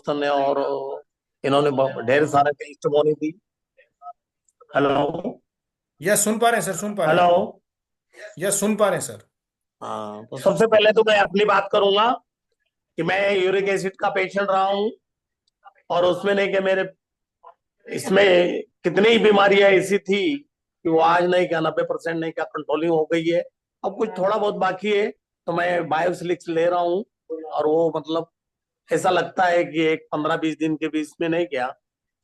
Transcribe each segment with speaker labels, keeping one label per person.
Speaker 1: दोस्त ने, और इन्होंने ढेर सारे टेस्टिमोनी दी। हेलो।
Speaker 2: यस, सुन पा रहे हैं सर, सुन पा रहे
Speaker 1: हेलो।
Speaker 2: हैं। यस, सुन पा रहे हैं सर।
Speaker 1: हाँ, तो सबसे पहले तो मैं अपनी बात करूंगा कि मैं यूरिक एसिड का पेशेंट रहा हूँ, और उसमें नहीं कि मेरे इसमें कितनी ही बीमारियां ऐसी थी कि वो आज नहीं क्या 90% नहीं क्या कंट्रोलिंग हो गई है। अब कुछ थोड़ा बहुत बाकी है, तो मैं बायोसिलिक्स ले रहा हूँ, और वो मतलब ऐसा लगता है कि एक 15-20 दिन के बीच में नहीं क्या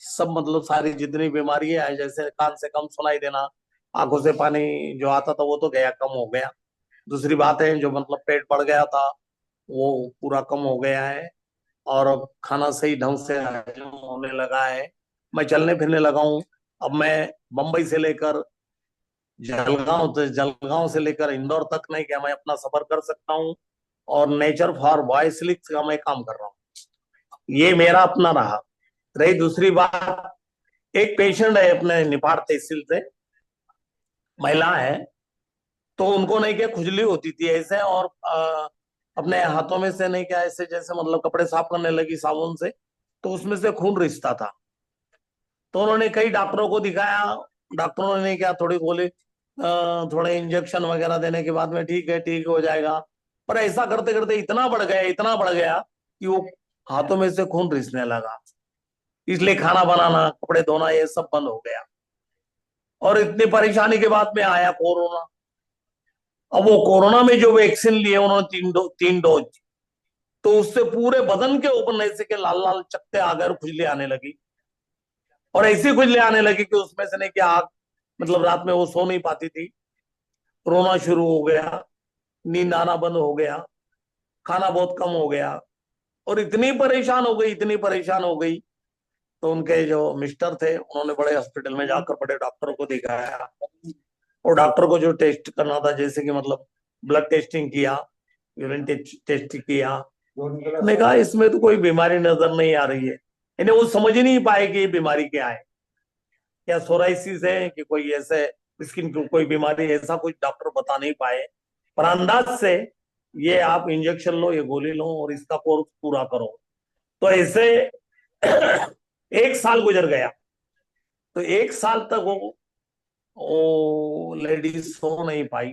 Speaker 1: सब मतलब सारी जितनी बीमारियां हैं, जैसे कान से कम सुनाई देना, आंखों से पानी जो आता था वो तो गया, कम हो गया। दूसरी बात है, जो मतलब पेट बढ़ गया था वो पूरा कम हो गया है, और अब खाना सही ढंग से हजम होने लगा है। मैं चलने फिरने लगा हूँ। अब मैं बम्बई से लेकर जलगांव से लेकर इंदौर तक नहीं क्या मैं अपना सफर कर सकता हूँ, और नेचर फॉर वॉइसलिक्स का मैं काम कर रहा हूँ। ये मेरा अपना रहा। रही दूसरी बात, एक पेशेंट है अपने निपाड़ तहसील से, महिला है, तो उनको नहीं क्या खुजली होती थी ऐसे, और अपने हाथों में से नहीं क्या ऐसे जैसे मतलब कपड़े साफ करने लगी साबुन से, तो उसमें से खून रिसता था। तो उन्होंने कई डॉक्टरों को दिखाया। डॉक्टरों ने क्या थोड़ी बोले, थोड़े इंजेक्शन वगैरह देने के बाद में ठीक है, ठीक हो जाएगा। पर ऐसा करते करते इतना बढ़ गया, इतना बढ़ गया कि वो हाथों में से खून रिसने लगा। इसलिए खाना बनाना, कपड़े धोना, ये सब बंद हो गया। और इतनी परेशानी के बाद में आया कोरोना। अब वो कोरोना में जो वैक्सीन लिए उन्होंने 3 डोज, तो उससे पूरे बदन के ऊपर ऐसे के लाल लाल चकत्ते आ गए और खुजली आने लगी। और ऐसी खुजली आने लगी कि उसमें से नहीं कि आग मतलब रात में वो सो नहीं पाती थी, रोना शुरू हो गया, नींद आना बंद हो गया, खाना बहुत कम हो गया, और इतनी परेशान हो गई, इतनी परेशान हो गई। तो उनके जो मिस्टर थे उन्होंने बड़े हॉस्पिटल में जाकर बड़े डॉक्टरों को दिखाया, और डॉक्टर को जो टेस्ट करना था, जैसे कि मतलब ब्लड टेस्टिंग किया, यूरिन टेस्ट किया, ने कहा इसमें तो कोई बीमारी नजर नहीं आ रही है। इन्हें वो समझ ही नहीं पाए कि ये बीमारी क्या है, क्या सोराइसिस है कि कोई ऐसे स्किन की कोई बीमारी, ऐसा कुछ डॉक्टर बता नहीं पाए। पर अंदाज से ये आप इंजेक्शन लो, ये गोली लो, और इसका कोर्स पूरा करो। तो ऐसे 1 साल गुजर गया। तो 1 साल तक वो लेडीज सो नहीं पाई,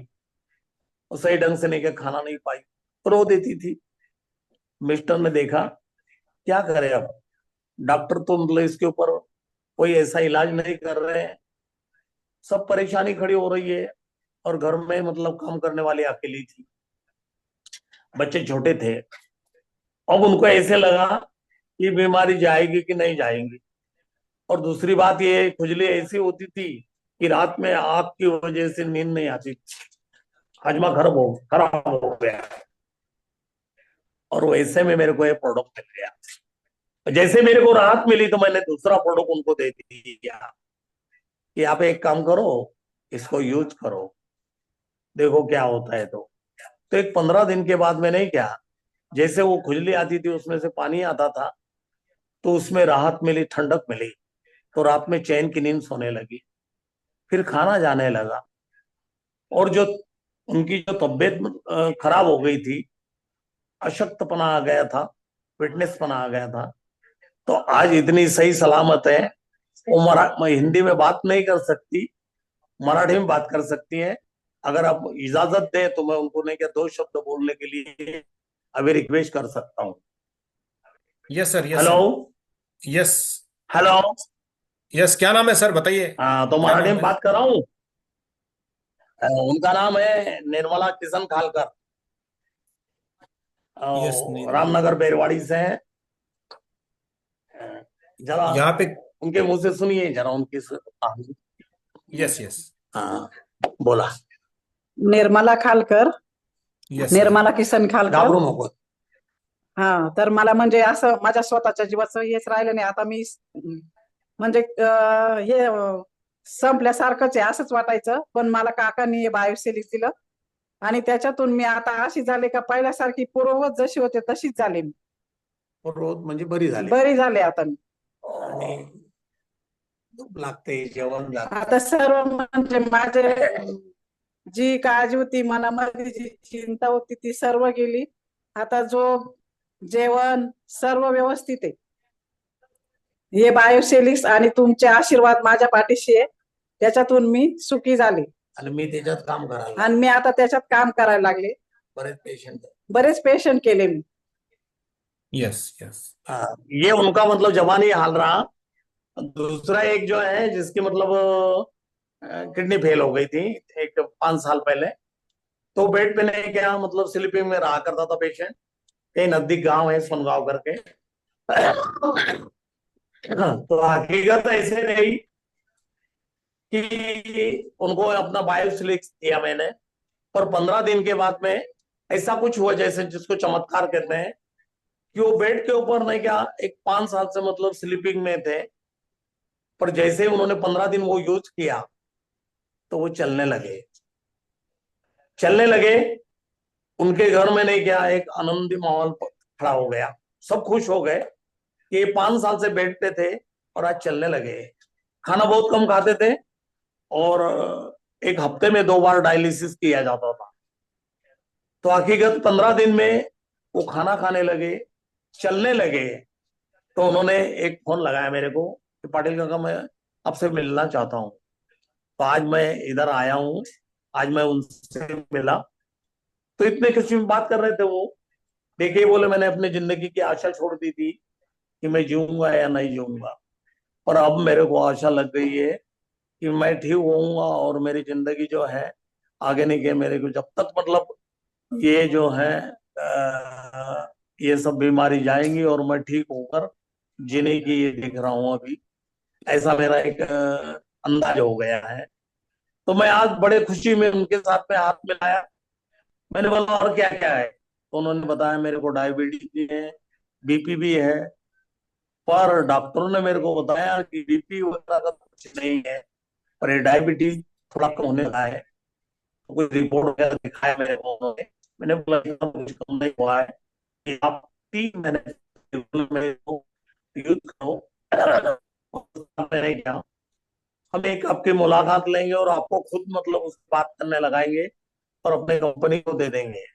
Speaker 1: वो सही ढंग से नहीं, खाना नहीं पाई, रो देती थी। मिस्टर ने देखा क्या करे अब, डॉक्टर तो मतलब इसके ऊपर कोई ऐसा इलाज नहीं कर रहे हैं, सब परेशानी खड़ी हो रही है। और घर में मतलब काम करने वाली अकेली थी, बच्चे छोटे थे। अब उनको ऐसे लगा कि बीमारी जाएगी कि नहीं जाएगी। और दूसरी बात ये, खुजली ऐसी होती थी कि रात में आग की वजह से नींद नहीं आती, हजमा खराब हो गया। और वैसे में मेरे को ये प्रोडक्ट मिल गया। जैसे मेरे को राहत मिली तो मैंने दूसरा प्रोडक्ट उनको दे दिया कि आप एक काम करो, इसको यूज करो, देखो क्या होता है। तो एक 15 दिन के बाद मैंने क्या, जैसे वो खुजली आती थी उसमें से पानी आता था, तो उसमें राहत मिली, ठंडक मिली। तो रात में चैन की नींद सोने लगी, फिर खाना जाने लगा। और जो उनकी जो तबीयत खराब हो गई थी, अशक्तपना आ गया था, फिटनेसपना आ गया था, तो आज इतनी सही सलामत है। वो हिंदी में बात नहीं कर सकती, मराठी में बात कर सकती हैं। अगर आप इजाजत दें तो मैं उनको नहीं क्या 2 शब्द बोलने के लिए अभी रिक्वेस्ट कर सकता हूँ।
Speaker 2: Yes sir, yes
Speaker 1: hello.
Speaker 2: Sir. Yes.
Speaker 1: Hello.
Speaker 2: Yes, क्या नाम है सर, बताइए।
Speaker 1: हाँ, तो
Speaker 2: क्या
Speaker 1: मराठी
Speaker 2: नाम
Speaker 1: में
Speaker 2: है?
Speaker 1: बात कर रहा हूँ। उनका नाम है निर्मला किशन खालकर,
Speaker 2: यस, नहीं।
Speaker 1: रामनगर बेरवाड़ी से है। जरा
Speaker 2: यहाँ पे।
Speaker 1: उनके मुंह से सुनिए जरा उनकी कहानी।
Speaker 2: Yes, yes.
Speaker 1: हाँ, बोला।
Speaker 3: Nirmala Khalkar,
Speaker 2: yes sir.
Speaker 3: निर्मला किसन खालकर.
Speaker 1: घाबरू नको.
Speaker 3: हा, तर मला म्हणजे असं माझ्या स्वतःच्या जीवाचं हेच राहिलं नाही आता. मी म्हणजे हे संपल्यासारखंच आहे असंच वाटायचं, पण मला काकांनी बायोसिलिक दिलं आणि त्याच्यातून मी आता अशी झाले का पहिल्यासारखी पूर्ववत जशी होते तशीच झाले. मी
Speaker 1: रोज म्हणजे बरी झाली.
Speaker 3: बरी झाले आता. मी
Speaker 1: आणि झोप लागते, जेवण
Speaker 3: आता
Speaker 1: लागतं.
Speaker 3: सर्व म्हणजे माझे जी काळजी होती मनामध्ये, जी चिंता होती ती सर्व गेली. आता जो जेवण सर्व व्यवस्थित आहे. हे बायोसेलिक्स आणि तुमचे आशीर्वाद माझ्या पाठीशी आहे, त्याच्यातून मी सुखी झाले
Speaker 1: आणि मी त्याच्यात काम करायला
Speaker 3: आणि मी आता त्याच्यात काम करायला लागले. बरेच पेशंट केले मी.
Speaker 2: यस यस
Speaker 1: हाँ, ये उनका मतलब जवानी हाल रहा। दूसरा एक जो है जिसकी मतलब किडनी फेल हो गई थी एक 5 साल पहले, तो बेड पे नहीं क्या मतलब स्लीपिंग में रहा करता था पेशेंट। कहीं नजदीक गांव है सोनगांव करके। तो हकीकत ऐसे रही कि उनको अपना बायोसिलिक्स दिया मैंने, पर 15 दिन के बाद में ऐसा कुछ हुआ जैसे जिसको चमत्कार कहते हैं कि वो बेड के ऊपर नहीं क्या एक 5 साल से मतलब स्लीपिंग में थे, पर जैसे ही उन्होंने 15 दिन वो यूज किया तो वो चलने लगे। चलने लगे, उनके घर में नहीं क्या एक आनंदी माहौल खड़ा हो गया। सब खुश हो गए कि ये 5 साल से बेड पे थे और आज चलने लगे। खाना बहुत कम खाते थे और एक हफ्ते में 2 बार डायलिसिस किया जाता था। तो हकीकत 15 दिन में वो खाना खाने लगे, चलने लगे। तो उन्होंने एक फोन लगाया मेरे को कि पाटिल काका मैं आपसे मिलना चाहता हूँ। तो आज मैं इधर आया हूँ, आज मैं उनसे मिला। तो इतने खुशी में बात कर रहे थे वो। देखिए बोले मैंने अपनी जिंदगी की आशा छोड़ दी थी कि मैं जीऊंगा या नहीं जीऊंगा, पर अब मेरे को आशा लग गई है कि मैं ठीक होऊंगा और मेरी जिंदगी जो है आगे नहीं गए मेरे को जब तक मतलब ये जो है ये सब बीमारी जाएंगी और मैं ठीक होकर जीने की ये देख रहा हूँ अभी। ऐसा मेरा एक अंदाज हो गया है। तो मैं आज बड़े खुशी में उनके साथ में हाथ मिलाया। मैंने बोला और क्या क्या है, तो उन्होंने बताया मेरे को डायबिटीज भी है, बीपी भी है, पर डॉक्टरों ने मेरे को बताया कि बीपी वगैरह का कुछ नहीं है, पर ये डायबिटीज थोड़ा कम होने लगा है। तो कोई रिपोर्ट वगैरह दिखाया मेरे को उन्होंने। मैंने बोला इतना कुछ कम नहीं हुआ है कि आप 3 महीने मेरे को यूज करो। मैंने क्या, हम एक आपकी मुलाकात लेंगे और आपको खुद मतलब उससे बात करने लगाएंगे और अपनी कंपनी को दे देंगे।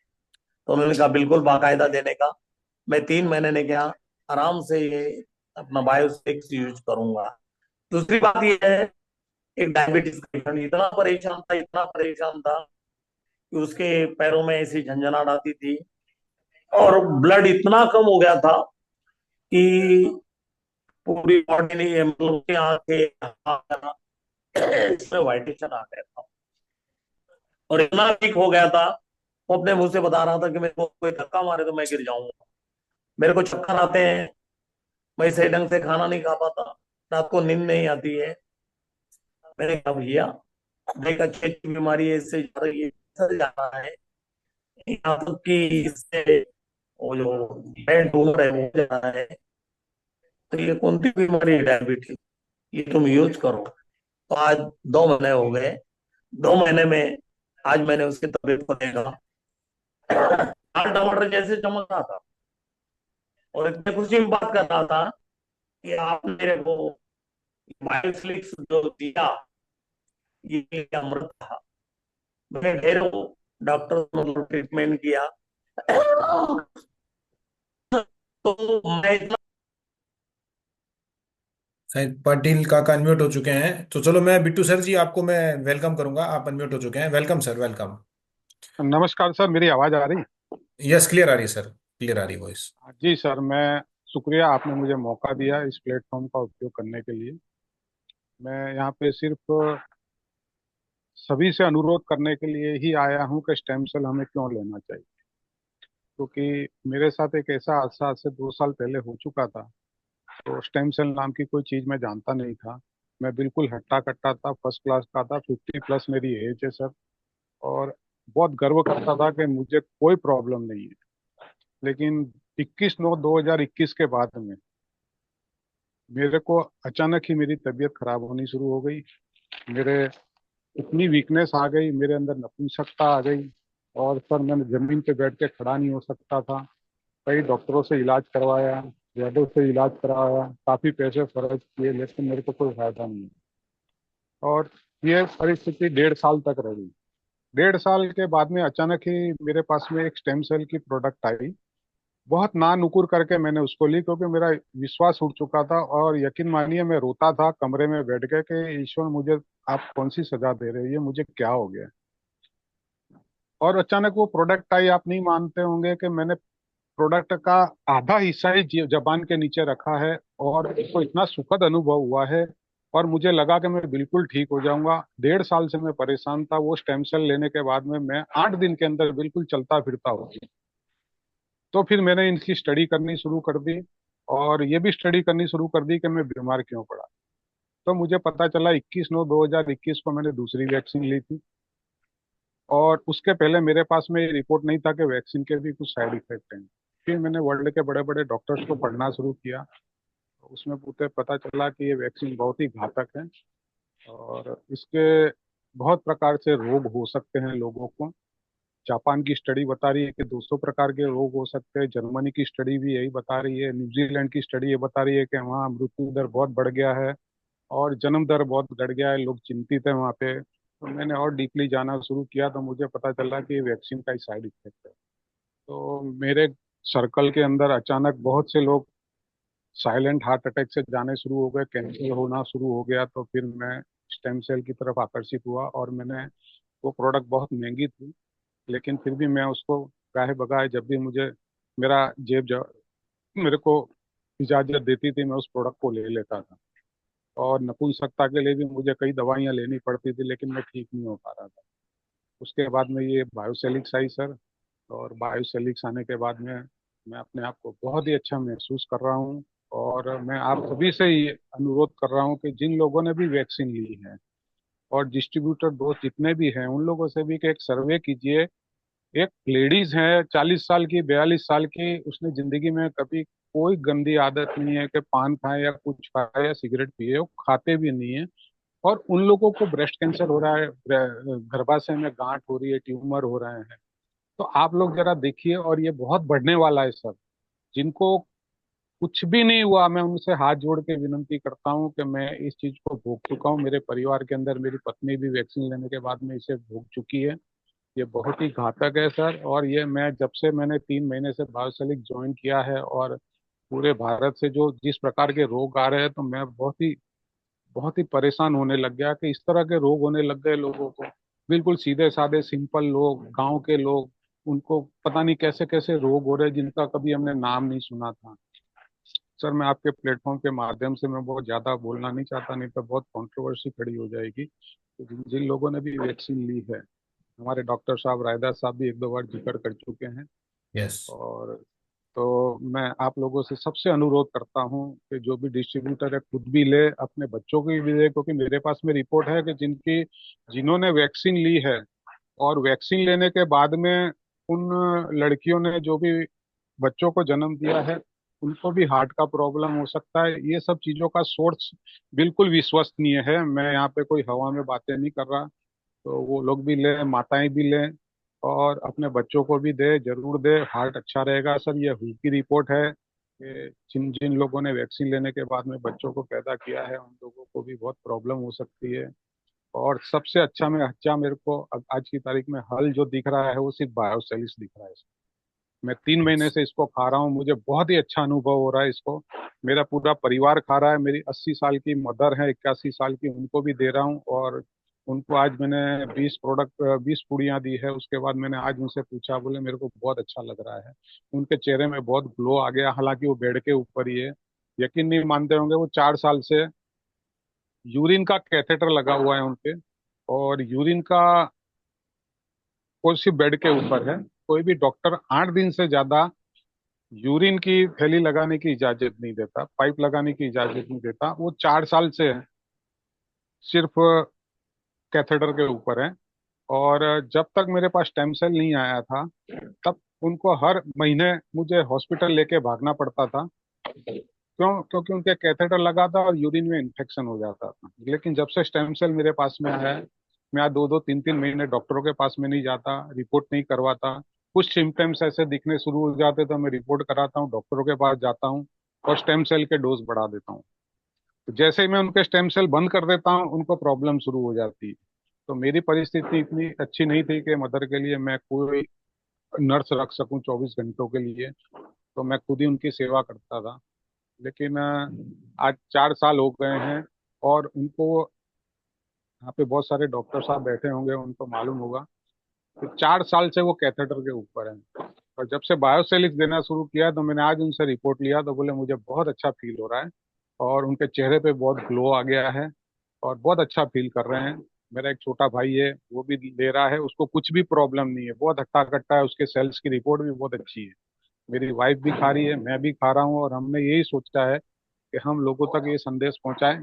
Speaker 1: तो उन्होंने कहा बिल्कुल बाकायदा देने का। मैं 3 महीने ने क्या आराम से ये अपना बायोस्टिक्स यूज करूंगा। दूसरी बात ये है, एक डायबिटीज का पेशेंट इतना परेशान था, इतना परेशान था कि उसके पैरों में ऐसी झंझनाहट आती थी और ब्लड इतना कम हो गया था कि पूरी बॉडी नहीं मतलब उसकी आंखें इसमें वाइटेशन आ गया था और इतना वीक हो गया था। वो अपने मुंह से बता रहा था कि मेरे को कोई धक्का मारे तो मैं गिर जाऊंगा, मेरे को चक्कर आते हैं, मैं सही ढंग से खाना नहीं खा पाता, रात को नींद नहीं आती है। मैंने कहा भैया देख अच्छी अच्छी बीमारी है, इससे जा रही है, इससे जा रहा है, यहाँ तक कि इससे वो जो ब्रेन ट्यूमर है वो हो जा रहा है। तो ये कौन सी बीमारी है डायबिटीज, ये तुम यूज करो। तो आज 2 महीने हो गए। 2 महीने में आज मैंने उसकी तबीयत को देखा, लाल टमाटर जैसे चमक रहा था और इतने खुशी में बात कर रहा था कि आप मेरे को बायोफ्लिक्स जो दिया ये अमृत था। मैंने ढेरों डॉक्टर मतलब ट्रीटमेंट किया। तो मैं इतना
Speaker 2: शायद पाटिल काका अनम्यूट हो चुके हैं, तो चलो मैं बिट्टू सर जी आपको मैं वेलकम करूंगा। आप अनम्यूट हो चुके हैं। Welcome sir, welcome.
Speaker 4: नमस्कार सर, मेरी आवाज़ आ रही?
Speaker 2: यस, क्लियर आ रही है सर, क्लियर आ रही है वॉइस।
Speaker 4: जी सर, मैं शुक्रिया आपने मुझे मौका दिया इस प्लेटफॉर्म का उपयोग करने के लिए। मैं यहाँ पे सिर्फ सभी से अनुरोध करने के लिए ही आया हूँ कि स्टेम सेल हमें क्यों लेना चाहिए, क्योंकि मेरे साथ एक ऐसा हादसा आज से 2 साल पहले हो चुका था। तो स्टेम सेल नाम की कोई चीज़ मैं जानता नहीं था। मैं बिल्कुल हट्टा कट्टा था, फर्स्ट क्लास का था, 50+ मेरी एज है सर। और बहुत गर्व करता था कि मुझे कोई प्रॉब्लम नहीं है। लेकिन 21/9/2021 के बाद में मेरे को अचानक ही मेरी तबीयत खराब होनी शुरू हो गई। मेरे इतनी वीकनेस आ गई, मेरे अंदर नपुंसकता आ गई। और सर मैंने जमीन पे बैठ के खड़ा नहीं हो सकता था। कई डॉक्टरों से इलाज करवाया, वैद्यों से इलाज करवाया, काफ़ी पैसे खर्च किए, लेकिन मेरे को कोई फायदा नहीं। और ये परिस्थिति 1.5 साल तक रही। 1.5 साल के बाद में अचानक ही मेरे पास में एक स्टेम सेल की प्रोडक्ट आई बहुत ना नुकुर करके मैंने उसको ली, क्योंकि मेरा विश्वास उठ चुका था। और यकीन मानिए मैं रोता था कमरे में बैठ के कि ईश्वर मुझे आप कौन सी सजा दे रहे हैं, ये मुझे क्या हो गया। और अचानक वो प्रोडक्ट आई। आप नहीं मानते होंगे कि मैंने प्रोडक्ट का आधा हिस्सा ही जबान के नीचे रखा है, और उसको इतना सुखद अनुभव हुआ है। और मुझे लगा कि मैं बिल्कुल ठीक हो जाऊंगा। 1.5 साल से मैं परेशान था। वो स्टेम सेल लेने के बाद में मैं 8 दिन के अंदर बिल्कुल चलता फिरता हो गया। तो फिर मैंने इनकी स्टडी करनी शुरू कर दी, और ये भी स्टडी करनी शुरू कर दी कि मैं बीमार क्यों पड़ा। तो मुझे पता चला 21/9/2021 को मैंने दूसरी वैक्सीन ली थी। और उसके पहले मेरे पास में ये रिपोर्ट नहीं था कि वैक्सीन के भी कुछ साइड इफेक्ट हैं। फिर मैंने वर्ल्ड के बड़े बड़े डॉक्टर्स को पढ़ना शुरू किया। उसमें पूछते पता चला कि ये वैक्सीन बहुत ही घातक है, और इसके बहुत प्रकार से रोग हो सकते हैं लोगों को। जापान की स्टडी बता रही है कि 200 प्रकार के रोग हो सकते हैं। जर्मनी की स्टडी भी यही बता रही है। न्यूजीलैंड की स्टडी ये बता रही है कि वहाँ मृत्यु दर बहुत बढ़ गया है, और जन्म दर बहुत घट गया है। लोग चिंतित है वहाँ पे। तो मैंने और डीपली जाना शुरू किया, तो मुझे पता चला कि वैक्सीन का ही साइड इफेक्ट है। तो मेरे सर्कल के अंदर अचानक बहुत से लोग साइलेंट हार्ट अटैक से जाने शुरू हो गए, कैंसर होना शुरू हो गया। तो फिर मैं स्टेम सेल की तरफ आकर्षित हुआ, और मैंने वो प्रोडक्ट बहुत महंगी थी, लेकिन फिर भी मैं उसको गाहे बगाए जब भी मुझे मेरा मेरे को इजाजत देती थी, मैं उस प्रोडक्ट को ले लेता था। और नपुंसकता के लिए भी मुझे कई दवाइयाँ लेनी पड़ती थी, लेकिन मैं ठीक नहीं हो पा रहा था। उसके बाद में ये बायोसेलिक्स आई सर। और बायोसेलिक्स आने के बाद में मैं अपने आप को बहुत ही अच्छा महसूस कर रहा हूँ। और मैं आप सभी से ये अनुरोध कर रहा हूँ कि जिन लोगों ने भी वैक्सीन ली है, और डिस्ट्रीब्यूटर दोस्त जितने भी हैं, उन लोगों से भी कि एक सर्वे कीजिए। एक लेडीज है 40 साल की, 42 साल की, उसने जिंदगी में कभी कोई गंदी आदत नहीं है कि पान खाए या कुछ खाए या सिगरेट पिए, वो खाते भी नहीं है। और उन लोगों को ब्रेस्ट कैंसर हो रहा है, गर्भाशय में गांठ हो रही है, ट्यूमर हो रहे हैं। तो आप लोग जरा देखिए, और ये बहुत बढ़ने वाला है सर। जिनको कुछ भी नहीं हुआ, मैं उनसे हाथ जोड़ के विनती करता हूँ कि मैं इस चीज को भोग चुका हूँ। मेरे परिवार के अंदर मेरी पत्नी भी वैक्सीन लेने के बाद में इसे भोग चुकी है। ये बहुत ही घातक है सर। और ये मैं जब से मैंने 3 महीने से बायोसैलिक ज्वाइन किया है, और पूरे भारत से जो जिस प्रकार के रोग आ रहे हैं, तो मैं बहुत ही परेशान होने लग गया कि इस तरह के रोग होने लग गए लोगों को। बिल्कुल सीधे साधे सिंपल लोग, गांव के लोग, उनको पता नहीं कैसे कैसे रोग हो रहे हैं जिनका कभी हमने नाम नहीं सुना था। सर मैं आपके प्लेटफॉर्म के माध्यम से मैं बहुत ज्यादा बोलना नहीं चाहता, नहीं तो बहुत कंट्रोवर्सी खड़ी हो जाएगी। तो जिन जिन लोगों ने भी वैक्सीन ली है, हमारे डॉक्टर साहब रायदास साहब भी 1-2 बार जिक्र कर चुके हैं।
Speaker 2: यस।
Speaker 4: और तो मैं आप लोगों से सबसे अनुरोध करता हूं कि जो भी डिस्ट्रीब्यूटर है खुद भी ले, अपने बच्चों की भी ले। क्योंकि मेरे पास में रिपोर्ट है कि जिन्होंने वैक्सीन ली है, और वैक्सीन लेने के बाद में उन लड़कियों ने जो भी बच्चों को जन्म दिया है, उनको भी हार्ट का प्रॉब्लम हो सकता है। ये सब चीजों का सोर्स बिल्कुल विश्वसनीय है। मैं यहाँ पे कोई हवा में बातें नहीं कर रहा। तो वो लोग भी लें, माताएं भी लें, और अपने बच्चों को भी दे, जरूर दे। हार्ट अच्छा रहेगा सर। ये हुई की रिपोर्ट है कि जिन जिन लोगों ने वैक्सीन लेने के बाद में बच्चों को पैदा किया है, उन लोगों को भी बहुत प्रॉब्लम हो सकती है। और सबसे अच्छा मेरे को आज की तारीख में हल जो दिख रहा है, वो सिर्फ बायोसेलिस दिख रहा है। मैं 3 महीने से इसको खा रहा हूँ, मुझे बहुत ही अच्छा अनुभव हो रहा है इसको। मेरा पूरा परिवार खा रहा है। मेरी 80 साल की मदर है, 81 साल की, उनको भी दे रहा हूँ। और उनको आज मैंने 20 पुड़ियाँ दी है। उसके बाद मैंने आज उनसे पूछा, बोले मेरे को बहुत अच्छा लग रहा है। उनके चेहरे में बहुत ग्लो आ गया, हालांकि वो बेड के ऊपर ही है। यकीन नहीं मानते होंगे, वो 4 साल से यूरिन का कैथेटर लगा हुआ है उनके। और यूरिन का कोई सिर्फ बेड के ऊपर है। कोई भी डॉक्टर 8 दिन से ज्यादा यूरिन की थैली लगाने की इजाजत नहीं देता, पाइप लगाने की इजाजत नहीं देता। वो 4 साल से सिर्फ कैथेटर के ऊपर है। और जब तक मेरे पास स्टेम सेल नहीं आया था, तब उनको हर महीने मुझे हॉस्पिटल लेके भागना पड़ता था। क्योंकि उनके कैथेटर लगा था और यूरिन में इन्फेक्शन हो जाता था। लेकिन जब से स्टेम सेल मेरे पास में आया है, मैं आज 2-2, 3-3 महीने डॉक्टरों के पास में नहीं जाता, रिपोर्ट नहीं करवाता। कुछ सिम्टम्स ऐसे दिखने शुरू हो जाते तो मैं रिपोर्ट कराता हूँ, डॉक्टरों के पास जाता हूँ, और स्टेम सेल के डोज बढ़ा देता हूँ। तो जैसे ही मैं उनके स्टेम सेल बंद कर देता हूँ, उनको प्रॉब्लम शुरू हो जाती है। तो मेरी परिस्थिति इतनी अच्छी नहीं थी कि मदर के लिए मैं कोई नर्स रख सकूं 24 घंटों के लिए। तो मैं खुद ही उनकी सेवा करता था। लेकिन आज 4 साल हो गए हैं, और उनको, यहाँ पे बहुत सारे डॉक्टर साहब बैठे होंगे, उनको मालूम होगा कि 4 साल से वो कैथेटर के ऊपर हैं। और जब से बायोसेलिक्स देना शुरू किया तो मैंने आज उनसे रिपोर्ट लिया, तो बोले मुझे बहुत अच्छा फील हो रहा है, और उनके चेहरे पे बहुत ग्लो आ गया है, और बहुत अच्छा फील कर रहे हैं। मेरा एक छोटा भाई है, वो भी ले रहा है, उसको कुछ भी प्रॉब्लम नहीं है, बहुत हट्टा कट्टा है, उसके सेल्स की रिपोर्ट भी बहुत अच्छी है। मेरी वाइफ भी खा रही है, मैं भी खा रहा हूँ, और हमने यही सोचा है कि हम लोगों तक ये संदेश पहुंचाएं।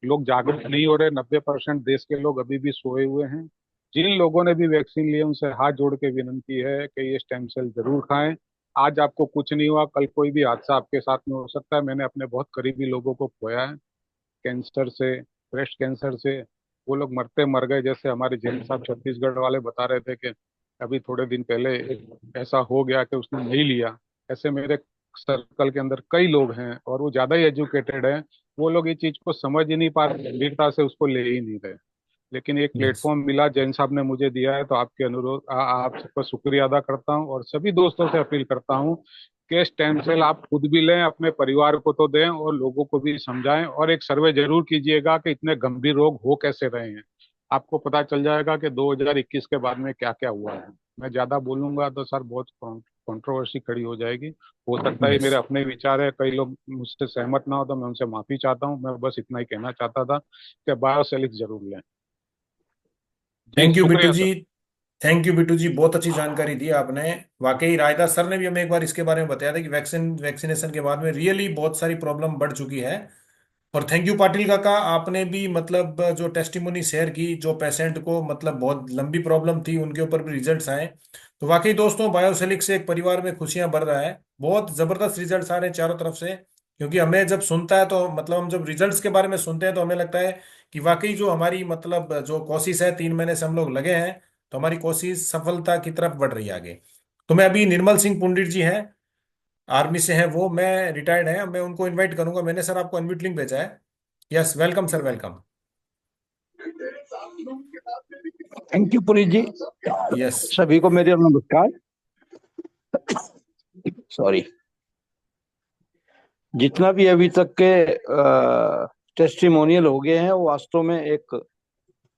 Speaker 4: लोग जागरूक नहीं हो रहे, 90% देश के लोग अभी भी सोए हुए हैं। जिन लोगों ने भी वैक्सीन लिए उनसे हाथ जोड़ के विनती है कि ये स्टेम सेल जरूर खाएं। आज आपको कुछ नहीं हुआ, कल कोई भी हादसा आपके साथ में हो सकता है। मैंने अपने बहुत करीबी लोगों को खोया है, कैंसर से, ब्रेस्ट कैंसर से। वो लोग मरते मर गए, जैसे हमारे जैन साहब छत्तीसगढ़ वाले बता रहे थे कि अभी थोड़े दिन पहले एक ऐसा हो गया कि उसने नहीं लिया। ऐसे मेरे सर्कल के अंदर कई लोग हैं, और वो ज्यादा ही एजुकेटेड हैं। वो लोग ये चीज को समझ ही नहीं पा रहे, गंभीरता से उसको ले ही नहीं रहे। लेकिन एक
Speaker 2: यस।
Speaker 4: प्लेटफॉर्म मिला, जैन साहब ने मुझे दिया है, तो आपके अनुरोध आप सबका शुक्रिया अदा करता हूँ, और सभी दोस्तों से अपील करता हूँ कि स्टेम सेल आप खुद भी लें, अपने परिवार को तो दें, और लोगों को भी समझाएं। और एक सर्वे जरूर कीजिएगा कि इतने गंभीर रोग हो कैसे रहे हैं। आपको पता चल जाएगा कि 2021 के बाद में क्या क्या हुआ है। मैं ज्यादा बोलूंगा तो सर बहुत कंट्रोवर्सी खड़ी हो जाएगी। हो सकता है ये
Speaker 2: यस।
Speaker 4: मेरे अपने विचार है, कई लोग मुझसे सहमत ना हो, तो मैं उनसे माफी चाहता हूँ। मैं बस इतना ही कहना चाहता था कि बायोसेलिक्स जरूर लें। जी
Speaker 2: थैंक यू बिट्टू
Speaker 4: शुक्रिया
Speaker 2: जी।
Speaker 4: सर।
Speaker 2: थैंक यू बिट्टू जी, बहुत अच्छी जानकारी दी आपने। वाकई रायदास सर ने भी हमें एक बार इसके बारे में बताया था कि वैक्सीनेशन के बाद में रियली बहुत सारी प्रॉब्लम बढ़ चुकी है। और थैंक यू पाटिल काका, आपने भी मतलब जो टेस्टिमोनी शेयर की, जो पेशेंट को मतलब बहुत लंबी प्रॉब्लम थी उनके ऊपर भी रिजल्ट्स आए। तो वाकई दोस्तों, बायोसेलिक से एक परिवार में खुशियां बढ़ रहा है, बहुत जबरदस्त रिजल्ट्स आ रहे हैं चारों तरफ से। क्योंकि हमें जब सुनता है तो मतलब हम जब रिजल्ट्स के बारे में सुनते हैं तो हमें लगता है कि वाकई जो हमारी मतलब जो कोशिश है, 3 महीने से हम लोग लगे हैं, तो हमारी कोशिश सफलता की तरफ बढ़ रही है आगे। तो मैं अभी निर्मल सिंह पुंडित जी हैं, आर्मी से हैं वो, मैं रिटायर्ड हैं, मैं उनको इनवाइट करूंगा। मैंने सर आपको अनम्यूट लिंक भेजा है। Yes, welcome sir, welcome.
Speaker 5: Thank you Puneet ji.
Speaker 2: Yes.
Speaker 5: सभी को मेरे नमस्कार। सॉरी। जितना भी अभी तक के टेस्टिमोनियल हो गए हैं वो वास्तव में एक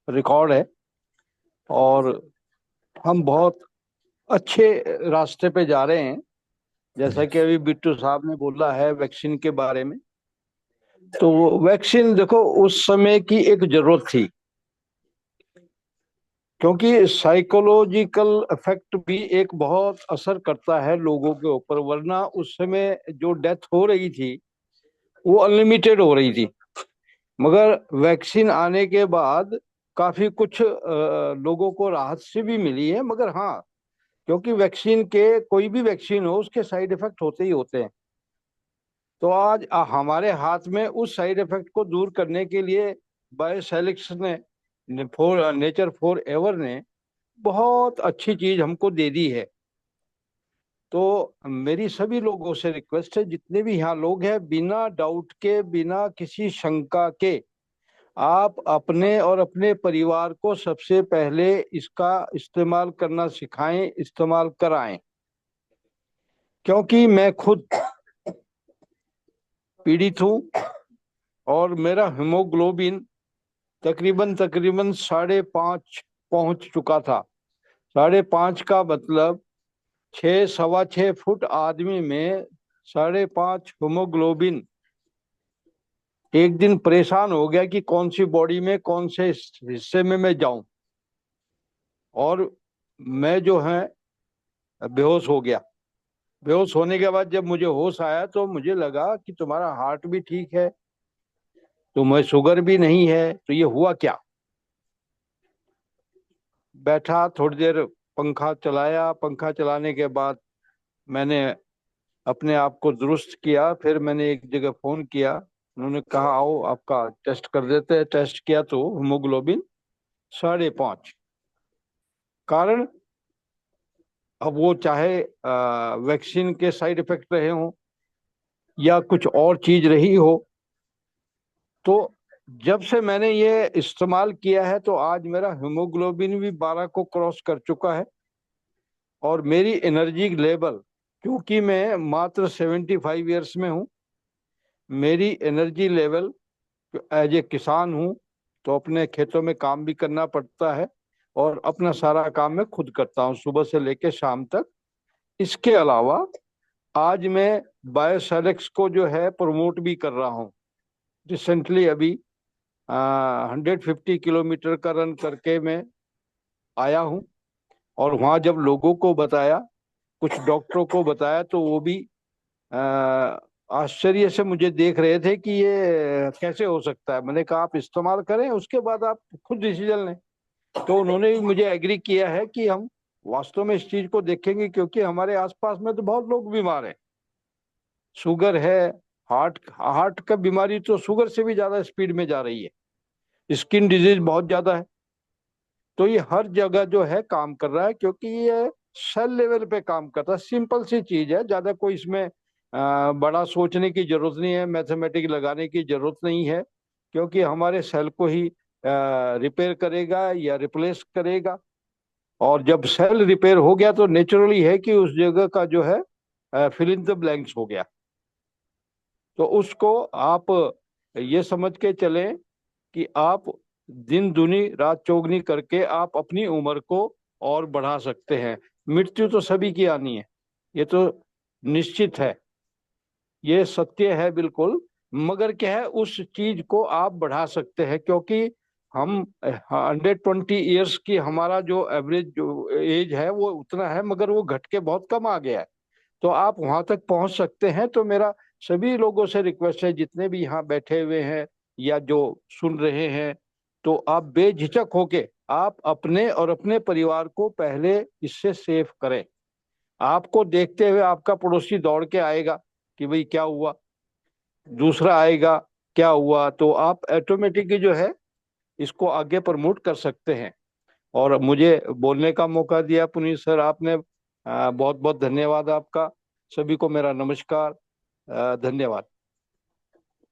Speaker 5: रिकॉर्ड है, और हम बहुत अच्छे रास्ते पे जा रहे हैं। जैसा कि अभी बिट्टू साहब ने बोला है वैक्सीन के बारे में, तो वैक्सीन देखो उस समय की एक जरूरत थी, क्योंकि साइकोलॉजिकल इफेक्ट भी एक बहुत असर करता है लोगों के ऊपर। वरना उस समय जो डेथ हो रही थी वो अनलिमिटेड हो रही थी। मगर वैक्सीन आने के बाद काफी कुछ लोगों को राहत से भी मिली है। मगर हाँ, क्योंकि वैक्सीन के, कोई भी वैक्सीन हो, उसके साइड इफेक्ट होते ही होते हैं। तो आज हमारे हाथ में उस साइड इफेक्ट को दूर करने के लिए बायोसेलिक्स ने फॉर नेचर फॉर एवर ने बहुत अच्छी चीज हमको दे दी है। तो मेरी सभी लोगों से रिक्वेस्ट है, जितने भी यहाँ लोग हैं, बिना डाउट के, बिना किसी शंका के, आप अपने और अपने परिवार को सबसे पहले इसका इस्तेमाल करना सिखाएं, इस्तेमाल कराएं। क्योंकि मैं खुद पीड़ित हूँ, और मेरा हीमोग्लोबिन तकरीबन तकरीबन 5.5 पहुंच चुका था। 5.5 का मतलब 6 सवा 6 फुट आदमी में 5.5 हीमोग्लोबिन। एक दिन परेशान हो गया कि कौन सी बॉडी में कौन से हिस्से में मैं जाऊं, और मैं जो है बेहोश हो गया। बेहोश होने के बाद जब मुझे होश आया तो मुझे लगा कि तुम्हारा हार्ट भी ठीक है, तुम्हें शुगर भी नहीं है, तो ये हुआ क्या। बैठा थोड़ी देर, पंखा चलाया। पंखा चलाने के बाद मैंने अपने आप को दुरुस्त किया। फिर मैंने एक जगह फोन किया, उन्होंने कहा आओ आपका टेस्ट कर देते हैं। टेस्ट किया तो हीमोग्लोबिन 5.5। कारण अब वो चाहे वैक्सीन के साइड इफेक्ट रहे हों या कुछ और चीज रही हो, तो जब से मैंने ये इस्तेमाल किया है तो आज मेरा हीमोग्लोबिन भी 12 को क्रॉस कर चुका है। और मेरी एनर्जी लेवल, क्योंकि मैं मात्र 75 ईयर्स में हूँ, मेरी एनर्जी लेवल, एज ए किसान हूँ तो अपने खेतों में काम भी करना पड़ता है और अपना सारा काम मैं खुद करता हूँ सुबह से लेकर शाम तक। इसके अलावा आज मैं बायोसेलेक्स को जो है प्रमोट भी कर रहा हूँ। रिसेंटली अभी 150 किलोमीटर का रन करके मैं आया हूँ और वहाँ जब लोगों को बताया, कुछ डॉक्टरों को बताया, तो वो भी अ, आश्चर्य से मुझे देख रहे थे कि ये कैसे हो सकता है। मैंने कहा आप इस्तेमाल करें, उसके बाद आप खुद डिसीजन लें। तो उन्होंने भी मुझे एग्री किया है कि हम वास्तव में इस चीज को देखेंगे, क्योंकि हमारे आसपास में तो बहुत लोग बीमार हैं। शुगर है, हार्ट हार्ट का बीमारी तो शुगर से भी ज्यादा स्पीड में जा रही है, स्किन डिजीज बहुत ज्यादा है। तो ये हर जगह जो है काम कर रहा है, क्योंकि ये सेल लेवल पे काम करता है। सिंपल सी चीज है, ज्यादा कोई इसमें बड़ा सोचने की जरूरत नहीं है, मैथमेटिक लगाने की जरूरत नहीं है, क्योंकि हमारे सेल को ही रिपेयर करेगा या रिप्लेस करेगा। और जब सेल रिपेयर हो गया तो नेचुरली है कि उस जगह का जो है फिल इन द ब्लैंक्स हो गया। तो उसको आप ये समझ के चलें कि आप दिन दूनी रात चौगनी करके आप अपनी उम्र को और बढ़ा सकते हैं। मृत्यु तो सभी की आनी है, ये तो निश्चित है, ये सत्य है बिल्कुल। मगर क्या है, उस चीज को आप बढ़ा सकते हैं, क्योंकि हम 120 ईयर्स की हमारा जो एवरेज जो एज है वो उतना है, मगर वो घट के बहुत कम आ गया है। तो आप वहां तक पहुंच सकते हैं। तो मेरा सभी लोगों से रिक्वेस्ट है, जितने भी यहाँ बैठे हुए हैं या जो सुन रहे हैं, तो आप बेझिझक होके आप अपने और अपने परिवार को पहले इससे सेव करें। आपको देखते हुए आपका पड़ोसी दौड़ के आएगा कि भाई क्या हुआ, दूसरा आएगा क्या हुआ, तो आप ऑटोमेटिकली जो है इसको आगे प्रमोट कर सकते हैं। और मुझे बोलने का मौका दिया पुनीत सर आपने, बहुत बहुत धन्यवाद आपका। सभी को मेरा नमस्कार, धन्यवाद।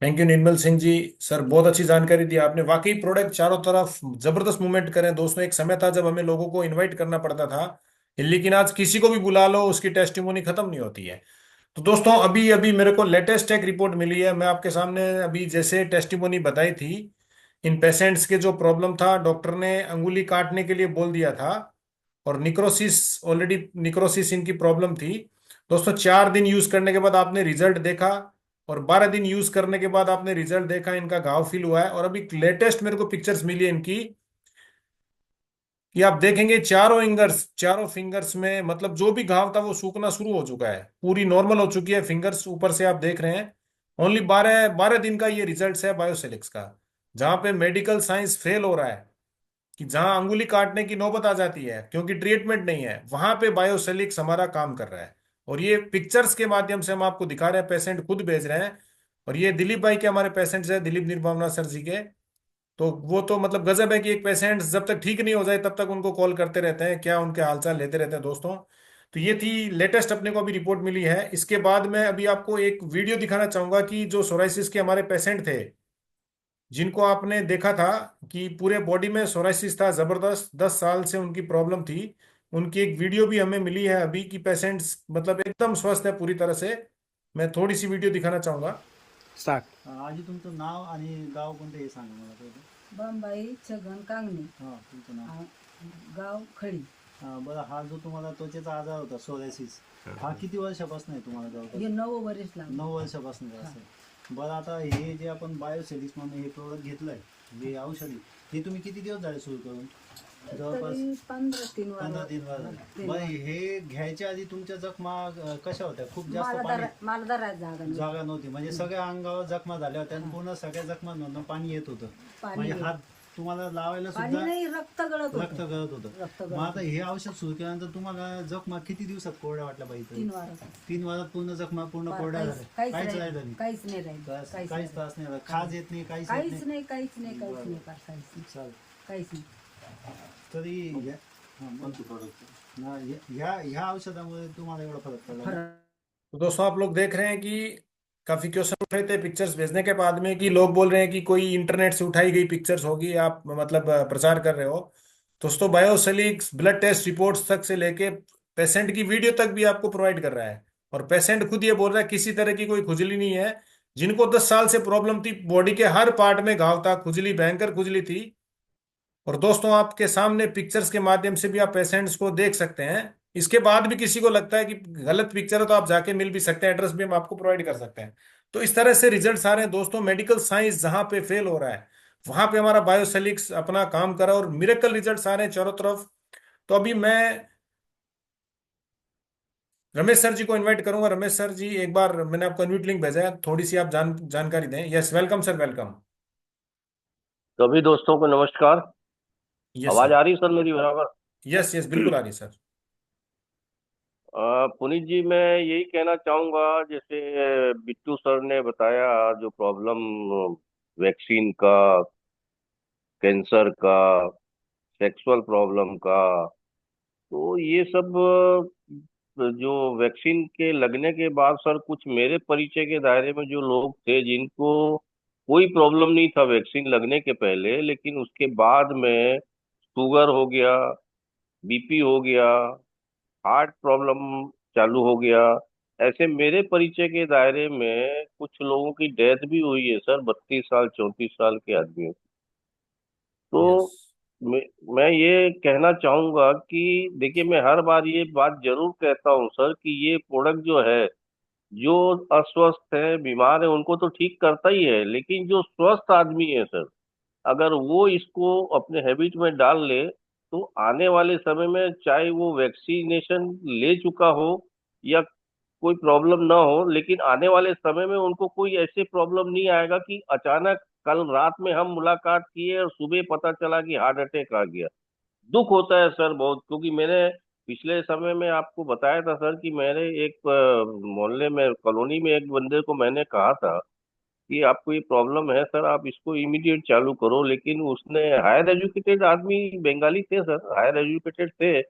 Speaker 2: Thank you Nirmal Singh ji. Sir बहुत अच्छी जानकारी दी आपने। वाकई प्रोडक्ट चारों तरफ जबरदस्त मूवमेंट करें दोस्तों। एक समय था जब हमें लोगों को इनवाइट करना पड़ता था, लेकिन आज किसी को भी बुला लो उसकी टेस्टिमोनी खत्म नहीं होती है। तो दोस्तों अभी अभी मेरे को लेटेस्ट एक रिपोर्ट मिली है, मैं आपके सामने अभी जैसे टेस्टिमोनी बताई थी, इन पेशेंट्स के जो प्रॉब्लम था डॉक्टर ने अंगुली काटने के लिए बोल दिया था, और निक्रोसिस, ऑलरेडी निक्रोसिस इनकी प्रॉब्लम थी। दोस्तों 4 दिन यूज करने के बाद आपने रिजल्ट देखा, और 12 दिन यूज करने के बाद आपने रिजल्ट देखा, इनका घाव फील हुआ है। और अभी लेटेस्ट मेरे को पिक्चर्स मिली है इनकी, कि आप देखेंगे चारों फिंगर्स में, मतलब जो भी घाव था वो सूखना शुरू हो चुका है, पूरी नॉर्मल हो चुकी है फिंगर्स। ऊपर से आप देख रहे हैं, ओनली 12 दिन का ये रिजल्ट है बायोसेलिक्स का। जहां पे मेडिकल साइंस फेल हो रहा है, कि जहां अंगुली काटने की नौबत आ जाती है क्योंकि ट्रीटमेंट नहीं है, वहां पे बायोसेलिक्स हमारा काम कर रहा है। और ये पिक्चर्स के माध्यम से हम आपको दिखा रहे हैं, पेशेंट खुद भेज रहे हैं। और ये दिलीप भाई के हमारे पेशेंट्स है, दिलीप निर्भावना सर जी के। तो वो तो मतलब गजब है कि एक पेशेंट जब तक ठीक नहीं हो जाए तब तक उनको कॉल करते रहते हैं, क्या उनके हालचाल लेते रहते हैं दोस्तों। तो ये थी लेटेस्ट अपने को अभी रिपोर्ट मिली है। इसके बाद मैं अभी आपको एक वीडियो दिखाना चाहूंगा कि जो सोराइसिस के हमारे पेशेंट थे, जिनको आपने देखा था कि पूरे बॉडी में सोराइसिस था जबरदस्त, 10 साल से उनकी प्रॉब्लम थी, उनकी एक वीडियो भी हमें मिली है अभी, कि पेशेंट्स मतलब एकदम स्वस्थ है पूरी तरह से। मैं थोड़ी सी वीडियो दिखाना चाहूंगा।
Speaker 6: स्टार्ट।
Speaker 7: आजी तुमचं नाव आणि गाव कोणतं हे सांगा मला पहिले.
Speaker 8: बंबाई छगन कांगणे,
Speaker 7: हां तुमचं नाव.
Speaker 8: गाव खडी.
Speaker 7: बरं, हा जो तुम्हाला त्वचेचा आजार होता सोरायसिस, हा किती वर्षापासून आहे तुम्हाला
Speaker 8: हे
Speaker 7: जवळपास?
Speaker 8: 9 वर्ष लागले.
Speaker 7: 9 वर्षापासून आहे. बरं, आता हे जे आपण बायोसेलिक्स म्हणून हे प्रोडक्ट घेतलंय, हे औषधी, हे तुम्ही किती दिवस झाले सुरू करून? जवळपास
Speaker 8: तरी 15
Speaker 7: 15 दिन झाले. बरं, हे घ्यायच्या आधी तुमच्या जखमा कशा होत्या? खूप जास्त
Speaker 8: मला
Speaker 7: पाणी
Speaker 8: मला दरात जागा नाही.
Speaker 7: जागा नव्हती, म्हणजे सगळ्या अंगावर जखमा झाल्या होत्या आणि पूर्ण सगळ्या जखमांमधून पाणी येत होतं.
Speaker 8: पाणी
Speaker 7: म्हणजे
Speaker 8: येत.
Speaker 7: हात तुम्हाला लावायला
Speaker 8: पाणी
Speaker 7: सुद्धा
Speaker 8: नाही, रक्त गळत
Speaker 7: रक्त
Speaker 8: होतं.
Speaker 7: गळत होतं.
Speaker 8: रक्त
Speaker 7: मग
Speaker 8: गळत
Speaker 7: आता हे औषध सुरू केल्यानंतर तुम्हाला जखमा किती दिवसात कोरड्या वाटल्या पाहिजे?
Speaker 8: 3 वार.
Speaker 7: 3 वारात पूर्ण जखमा पूर्ण कोरड्या झाल्या? काहीच राहिलं नाही.
Speaker 8: काहीच नाही राहिलं.
Speaker 7: काहीच त्रास नाही झाला? खाज येत नाही, काहीच येत
Speaker 8: काहीच
Speaker 7: नाही?
Speaker 8: नाही, काहीच नाही, काहीच नाही, काहीच नाही,
Speaker 7: चालेल.
Speaker 8: काहीच नाही.
Speaker 7: तरी ह्या औषधामुळे तुम्हाला एवढा फरक पडला?
Speaker 2: तो दोस्तों आप लोग देख रहे हैं कि काफी क्वेश्चन उठ रहे थे पिक्चर्स भेजने के बाद में, कि लोग बोल रहे हैं कि कोई इंटरनेट से उठाई गई पिक्चर्स होगी, आप मतलब प्रचार कर रहे हो। दोस्तों बायोसेलिक्स ब्लड टेस्ट रिपोर्ट्स तक से लेके पेशेंट की वीडियो तक भी आपको प्रोवाइड कर रहा है। और पेशेंट खुद ये बोल रहा है किसी तरह की कोई खुजली नहीं है। जिनको 10 साल से प्रॉब्लम थी, बॉडी के हर पार्ट में घाव था, खुजली, भयंकर खुजली थी। और दोस्तों, आपके सामने पिक्चर्स के माध्यम से भी आप पेशेंट्स को देख सकते हैं। इसके बाद भी किसी को लगता है कि गलत पिक्चर है तो आप जाके मिल भी सकते हैं, एड्रेस भी हम आपको प्रोवाइड कर सकते हैं। तो इस तरह से रिजल्ट्स आ रहे हैं दोस्तों। मेडिकल साइंस जहां पे फेल हो रहा है, वहां पे हमारा बायोसेलिक्स अपना काम कर रहा है और मिरेकल रिजल्ट्स आ रहे हैं चारों तरफ। तो अभी मैं रमेश सर जी को इनवाइट करूंगा। रमेश सर जी, एक बार मैंने आपको इनविट लिंक भेजा है, थोड़ी सी आप जानकारी दें। Yes, welcome sir, welcome.
Speaker 6: सभी दोस्तों को नमस्कार।
Speaker 2: यस
Speaker 6: आवाज
Speaker 2: सर।
Speaker 6: आ रही है सर मेरी बराबर?
Speaker 2: यस यस, बिल्कुल आ रही है सर।
Speaker 6: पुनीत जी, मैं यही कहना चाहूंगा, जैसे बिट्टू सर ने बताया जो प्रॉब्लम वैक्सीन का, कैंसर का, सेक्सुअल प्रॉब्लम का, तो ये सब जो वैक्सीन के लगने के बाद सर, कुछ मेरे परिचय के दायरे में जो लोग थे जिनको कोई प्रॉब्लम नहीं था वैक्सीन लगने के पहले, लेकिन उसके बाद में शुगर हो गया, बीपी हो गया, हार्ट प्रॉब्लम चालू हो गया। ऐसे मेरे परिचय के दायरे में कुछ लोगों की डेथ भी हुई है सर, 32 साल 34 साल के आदमियों की।
Speaker 2: यस।
Speaker 6: तो मैं मैं ये कहना चाहूंगा कि देखिए, मैं हर बार ये बात जरूर कहता हूँ सर कि ये प्रोडक्ट जो है, जो अस्वस्थ है, बीमार है, उनको तो ठीक करता ही है, लेकिन जो स्वस्थ आदमी है सर, अगर वो इसको अपने हैबिट में डाल ले, तो आने वाले समय में चाहे वो वैक्सीनेशन ले चुका हो या कोई प्रॉब्लम ना हो, लेकिन आने वाले समय में उनको कोई ऐसे प्रॉब्लम नहीं आएगा कि अचानक कल रात में हम मुलाकात किए और सुबह पता चला कि हार्ट अटैक आ गया। दुख होता है सर बहुत, क्योंकि मैंने पिछले समय में आपको बताया था सर कि मैंने एक मोहल्ले में, कॉलोनी में एक बंदे को मैंने कहा था कि आपको ये प्रॉब्लम है सर, आप इसको इमीडिएट चालू करो, लेकिन उसने, हायर एजुकेटेड आदमी, बंगाली थे सर, हायर एजुकेटेड थे,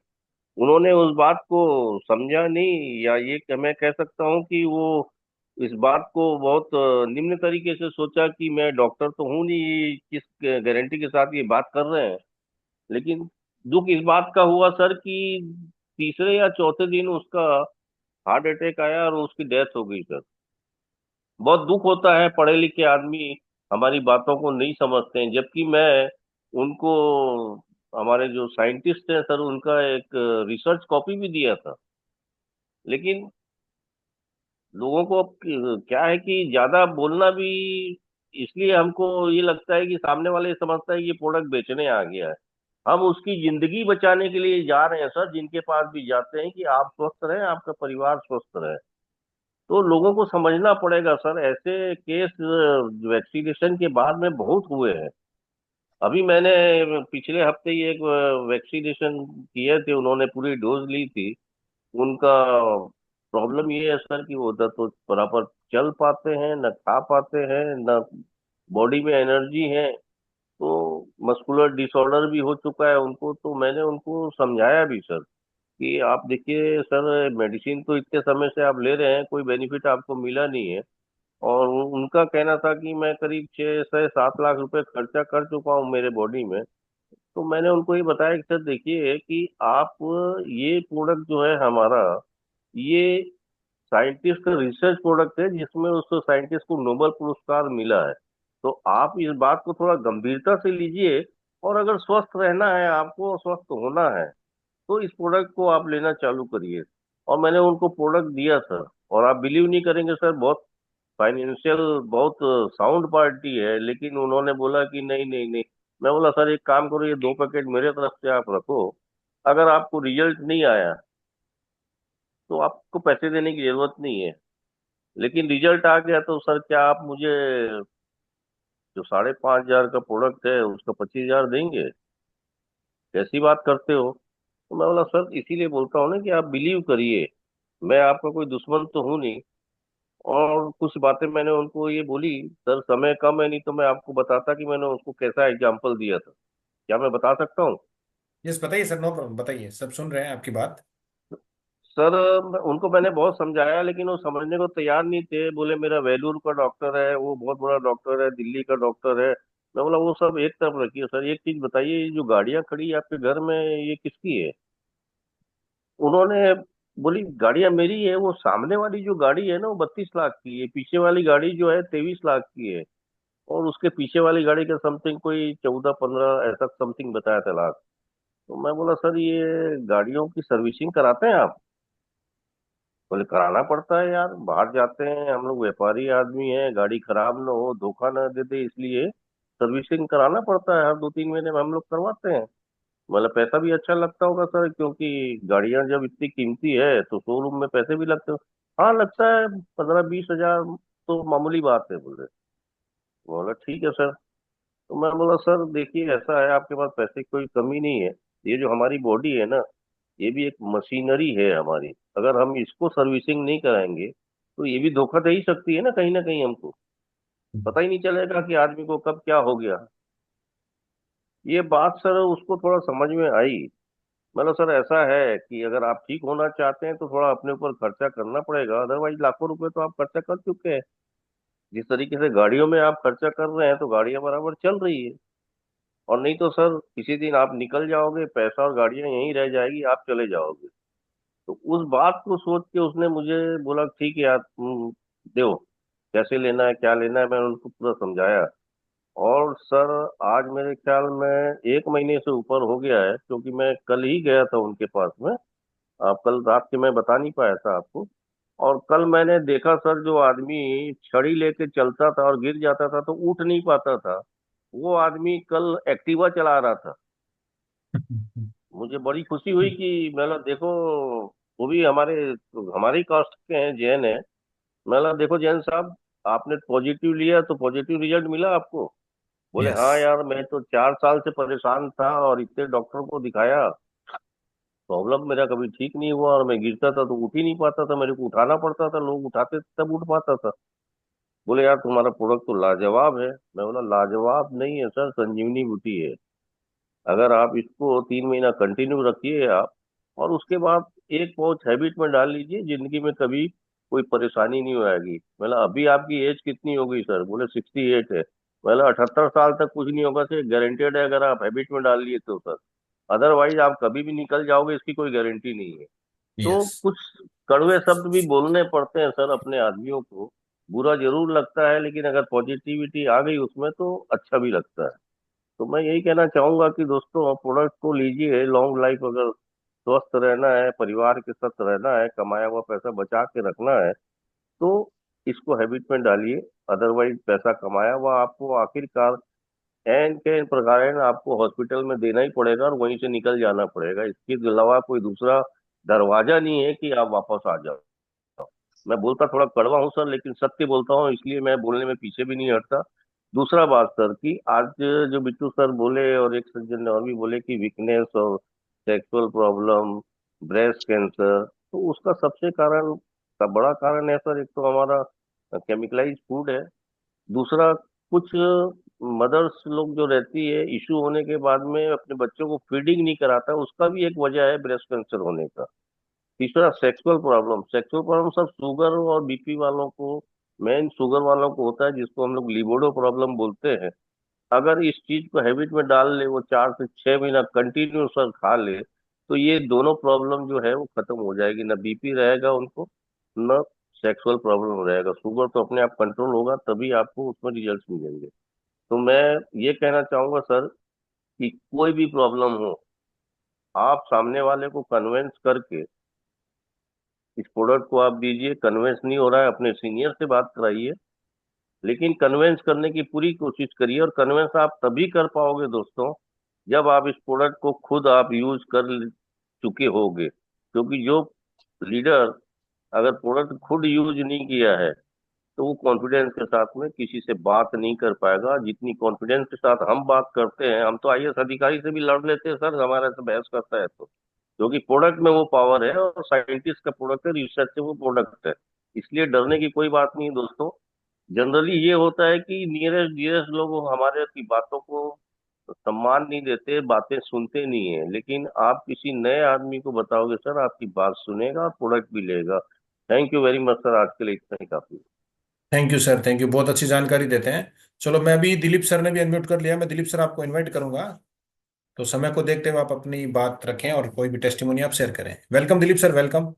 Speaker 6: उन्होंने उस बात को समझा नहीं, या ये मैं कह सकता हूँ कि वो इस बात को बहुत निम्न तरीके से सोचा कि मैं डॉक्टर तो हूँ नहीं, ये किस गारंटी के साथ ये बात कर रहे हैं। लेकिन दुख इस बात का हुआ सर कि तीसरे या चौथे दिन उसका हार्ट अटैक आया और उसकी डेथ हो गई सर। बहुत दुख होता है, पढ़े लिखे आदमी हमारी बातों को नहीं समझते हैं, जबकि मैं उनको, हमारे जो साइंटिस्ट हैं सर, उनका एक रिसर्च कॉपी भी दिया था। लेकिन लोगों को अब क्या है कि ज्यादा बोलना भी, इसलिए हमको ये लगता है कि सामने वाले ये समझता है कि ये प्रोडक्ट बेचने आ गया है। हम उसकी जिंदगी बचाने के लिए जा रहे हैं सर, जिनके पास भी जाते हैं कि आप स्वस्थ रहें, आपका परिवार स्वस्थ रहे। तो लोगों को समझना पड़ेगा सर, ऐसे केस वैक्सीनेशन के बाद में बहुत हुए हैं। अभी मैंने पिछले हफ्ते ही एक वैक्सीनेशन किए थे, उन्होंने पूरी डोज ली थी। उनका प्रॉब्लम ये है सर कि वो उधर तो बराबर चल पाते हैं, न खा पाते हैं, न बॉडी में एनर्जी है। तो मस्कुलर डिसऑर्डर भी हो चुका है उनको। तो मैंने उनको समझाया भी सर कि आप देखिए सर, मेडिसिन तो इतने समय से आप ले रहे हैं, कोई बेनिफिट आपको मिला नहीं है। और उनका कहना था कि मैं करीब 6 से 7 लाख रुपए खर्चा कर चुका हूँ मेरे बॉडी में। तो मैंने उनको ये बताया कि सर देखिए कि आप, ये प्रोडक्ट जो है हमारा, ये साइंटिस्ट का रिसर्च प्रोडक्ट है, जिसमें उस साइंटिस्ट को नोबेल पुरस्कार मिला है। तो आप इस बात को थोड़ा गंभीरता से लीजिए, और अगर स्वस्थ रहना है आपको, स्वस्थ होना है, तो इस प्रोडक्ट को आप लेना चालू करिए। और मैंने उनको प्रोडक्ट दिया सर, और आप बिलीव नहीं करेंगे सर, बहुत फाइनेंशियल, बहुत साउंड पार्टी है, लेकिन उन्होंने बोला कि नहीं नहीं नहीं। मैं बोला सर एक काम करो, ये 2 पैकेट मेरे तरफ से आप रखो, अगर आपको रिजल्ट नहीं आया तो आपको पैसे देने की जरूरत नहीं है, लेकिन रिजल्ट आ गया तो सर क्या आप मुझे जो 5,500 का प्रोडक्ट है उसका 25,000 देंगे? कैसी बात करते हो? तो मैं बोला सर, इसीलिए बोलता हूँ ना कि आप बिलीव करिए, मैं आपका कोई दुश्मन तो हूँ नहीं। और कुछ बातें मैंने उनको ये बोली सर, समय कम है, नहीं तो मैं आपको बताता कि मैंने उसको कैसा एग्जाम्पल दिया था। क्या मैं बता सकता हूँ?
Speaker 2: यस, बताइए सर, नो प्रॉब्लम, बताइए, सब सुन रहे हैं आपकी बात।
Speaker 6: सर, उनको मैंने बहुत समझाया, लेकिन वो समझने को तैयार नहीं थे। बोले मेरा वेलूर का डॉक्टर है, वो बहुत बड़ा डॉक्टर है, दिल्ली का डॉक्टर है। मैं बोला वो सब एक तरफ रखिए सर, एक चीज बताइए, ये जो गाड़ियां खड़ी है आपके घर में, ये किसकी है? उन्होंने बोली गाड़ियां मेरी है, वो सामने वाली जो गाड़ी है ना वो 32 लाख की है, पीछे वाली गाड़ी जो है 23 लाख की है, और उसके पीछे वाली गाड़ी का समथिंग कोई 14-15 ऐसा समथिंग बताया था लाख। तो मैं बोला सर ये गाड़ियों की सर्विसिंग कराते हैं आप? बोले कराना पड़ता है यार, बाहर जाते हैं हम लोग, व्यापारी आदमी है, गाड़ी खराब ना हो, धोखा ना दे दे, इसलिए सर्विसिंग कराना पड़ता है, हर 2-3 महीने में हम लोग करवाते हैं। मतलब पैसा भी अच्छा लगता होगा सर, क्योंकि गाड़ियां जब इतनी कीमती है तो शोरूम में पैसे भी लगते हो। हाँ लगता है, 15-20 हजार तो मामूली बात है बोले। बोला ठीक है सर। तो मैं बोला सर देखिए ऐसा है, आपके पास पैसे की कोई कमी नहीं है, ये जो हमारी बॉडी है ना, ये भी एक मशीनरी है हमारी, अगर हम इसको सर्विसिंग नहीं कराएंगे तो ये भी धोखा दे ही सकती है ना कहीं हमको, पता ही नहीं चलेगा कि आदमी को कब क्या हो गया। ये बात सर उसको थोड़ा समझ में आई। मतलब सर ऐसा है कि अगर आप ठीक होना चाहते हैं तो थोड़ा अपने ऊपर खर्चा करना पड़ेगा, अदरवाइज लाखों रुपए तो आप खर्चा कर चुके हैं। जिस तरीके से गाड़ियों में आप खर्चा कर रहे हैं तो गाड़ियां बराबर चल रही है, और नहीं तो सर किसी दिन आप निकल जाओगे, पैसा और गाड़ियां यहीं रह जाएगी, आप चले जाओगे। तो उस बात को सोच के उसने मुझे बोला ठीक है यार दो, कैसे लेना है क्या लेना है, मैंने उनको पूरा समझाया। और सर आज मेरे ख्याल में 1 महीने से ऊपर हो गया है, क्योंकि मैं कल ही गया था उनके पास में। आप कल रात के मैं बता नहीं पाया था आपको। और कल मैंने देखा सर, जो आदमी छड़ी लेके चलता था और गिर जाता था तो उठ नहीं पाता था, वो आदमी कल एक्टिवा चला रहा था। मुझे बड़ी खुशी हुई कि मतलब देखो, वो भी हमारे हमारी कास्ट के हैं, जैन है। मतलब देखो जैन साहब, आपने पॉजिटिव लिया तो पॉजिटिव रिजल्ट मिला आपको। बोले
Speaker 2: यस।
Speaker 6: हाँ यार, मैं तो 4 साल से परेशान था और इतने डॉक्टर को दिखाया, प्रॉब्लम मेरा कभी ठीक नहीं हुआ, और मैं गिरता था तो उठ ही नहीं पाता था, मेरे को उठाना पड़ता था, लोग उठाते थे तब उठ पाता था। बोले यार तुम्हारा प्रोडक्ट तो लाजवाब है। मैं बोला लाजवाब नहीं है सर, संजीवनी बूटी है। अगर आप इसको 3 महीना कंटिन्यू रखिए आप, और उसके बाद एक पाउच हैबिट में डाल लीजिए, जिंदगी में कभी कोई परेशानी नहीं आएगी। मतलब अभी आपकी एज कितनी हो गई सर? बोले 68 है। मतलब 78 साल तक कुछ नहीं होगा सर, गारंटेड है, अगर आप हैबिट में डाल लिए तो सर। अदरवाइज आप कभी भी निकल जाओगे, इसकी कोई गारंटी नहीं है। तो
Speaker 2: यस।
Speaker 6: कुछ कड़वे शब्द भी बोलने पड़ते हैं सर अपने आदमियों को, बुरा जरूर लगता है, लेकिन अगर पॉजिटिविटी आ गई उसमें तो अच्छा भी लगता है। तो मैं यही कहना चाहूंगा कि दोस्तों प्रोडक्ट को लीजिए, लॉन्ग लाइफ, अगर स्वस्थ रहना है, परिवार के साथ रहना है, कमाया हुआ पैसा बचा के रखना है, तो इसको हैबिट में डालिए। अदरवाइज पैसा कमाया हुआ आपको आखिरकार एन के प्रकार आपको हॉस्पिटल में देना ही पड़ेगा, और वहीं से निकल जाना पड़ेगा। इसके अलावा कोई दूसरा दरवाजा नहीं है कि आप वापस आ जाओ। मैं बोलता थोड़ा कड़वा हूँ सर, लेकिन सत्य बोलता हूँ, इसलिए मैं बोलने में पीछे भी नहीं हटता। दूसरा बात सर की आज जो बिट्टू सर बोले और एक सज्जन ने और भी बोले कि वीकनेस और सेक्सुअल प्रॉब्लम, ब्रेस्ट कैंसर, तो उसका सबसे कारण का बड़ा कारण है सर, एक तो हमारा केमिकलाइज फूड है। दूसरा, कुछ मदर्स लोग जो रहती है, इशू होने के बाद में अपने बच्चों को फीडिंग नहीं कराता, उसका भी एक वजह है ब्रेस्ट कैंसर होने का। तीसरा, सेक्सुअल प्रॉब्लम सब शुगर और बीपी वालों को, मेन शुगर वालों को होता है, जिसको हम लोग लिबिडो प्रॉब्लम बोलते हैं। अगर इस चीज को हैबिट में डाल ले, वो 4 से 6 महीना कंटिन्यू सर खा ले, तो ये दोनों प्रॉब्लम जो है वो खत्म हो जाएगी। न बीपी रहेगा उनको, न सेक्सुअल प्रॉब्लम रहेगा। शुगर तो अपने आप कंट्रोल होगा, तभी आपको उसमें रिजल्ट मिलेंगे। तो मैं ये कहना चाहूंगा सर कि कोई भी प्रॉब्लम हो, आप सामने वाले को कन्वेंस करके इस प्रोडक्ट को आप दीजिए। कन्वेंस नहीं हो रहा है, अपने सीनियर से बात कराइए, लेकिन कन्वेंस करने की पूरी कोशिश करिए। और कन्वेंस आप तभी कर पाओगे दोस्तों, जब आप इस प्रोडक्ट को खुद आप यूज कर चुके होगे। क्योंकि जो लीडर अगर प्रोडक्ट खुद यूज नहीं किया है, तो वो कॉन्फिडेंस के साथ में किसी से बात नहीं कर पाएगा, जितनी कॉन्फिडेंस के साथ हम बात करते हैं। हम तो आईएएस अधिकारी से भी लड़ लेते हैं सर, हमारे से बहस करता है तो, क्योंकि प्रोडक्ट में वो पावर है, और साइंटिस्ट का प्रोडक्ट है, रिसर्च से वो प्रोडक्ट है। इसलिए डरने की कोई बात नहीं है दोस्तों। जनरली ये होता है कि नियरेस्ट डियरेस्ट लोग हमारे की बातों को सम्मान नहीं देते, बातें सुनते नहीं है। लेकिन आप किसी नए आदमी को बताओगे सर, आपकी बात सुनेगा, प्रोडक्ट भी लेगा। Thank you very much sir, आज के लिए इतना ही काफी।
Speaker 2: Thank you sir, thank you, बहुत अच्छी जानकारी देते हैं। चलो, मैं अभी दिलीप सर ने भी अनम्यूट कर लिया, मैं दिलीप सर आपको इनवाइट करूंगा। तो समय को देखते हुए आप अपनी बात रखें और कोई भी टेस्टिमोनी आप शेयर करें। Welcome Dilip sir, welcome.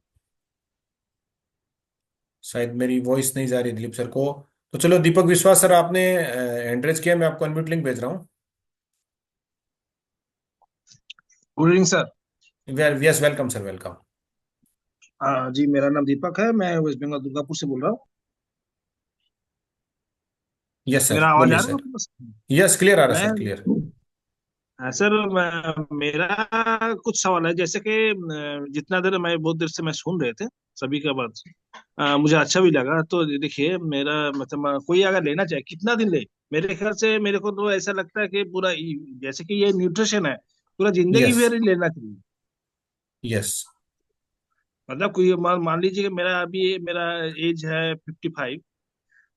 Speaker 2: शायद मेरी वॉइस नहीं जा रही दिलीप सर को। तो चलो दीपक विश्वास सर, आपने हैंड रेज किया, मैं आपको अनम्यूट लिंक भेज रहा हूँ।
Speaker 9: Good evening sir.
Speaker 2: Yes, welcome sir, welcome.
Speaker 9: हाँ जी, मेरा नाम दीपक है, मैं वेस्ट बंगाल दुर्गापुर से बोल रहा हूँ।
Speaker 2: यस सर,
Speaker 9: मेरा आवाज
Speaker 2: बोलिए
Speaker 9: आ रहा है
Speaker 2: सर।
Speaker 9: आपके पास?
Speaker 2: यस, क्लियर आ रहा है
Speaker 9: मैं
Speaker 2: सर, क्लियर।
Speaker 9: सर मेरा कुछ सवाल है, जैसे कि जितना देर मैं बहुत देर से मैं सुन रहे थे सभी का बात, मुझे अच्छा भी लगा। तो देखिए मेरा मतलब कोई अगर लेना चाहे कितना दिन ले, मेरे ख्याल से मेरे को तो ऐसा लगता है कि पूरा जैसे कि ये न्यूट्रिशन है, पूरा जिंदगी
Speaker 2: यस,
Speaker 9: भर ही लेना चाहिए।
Speaker 2: यस।
Speaker 9: मतलब कोई मान लीजिए कि मेरा अभी मेरा एज है 55,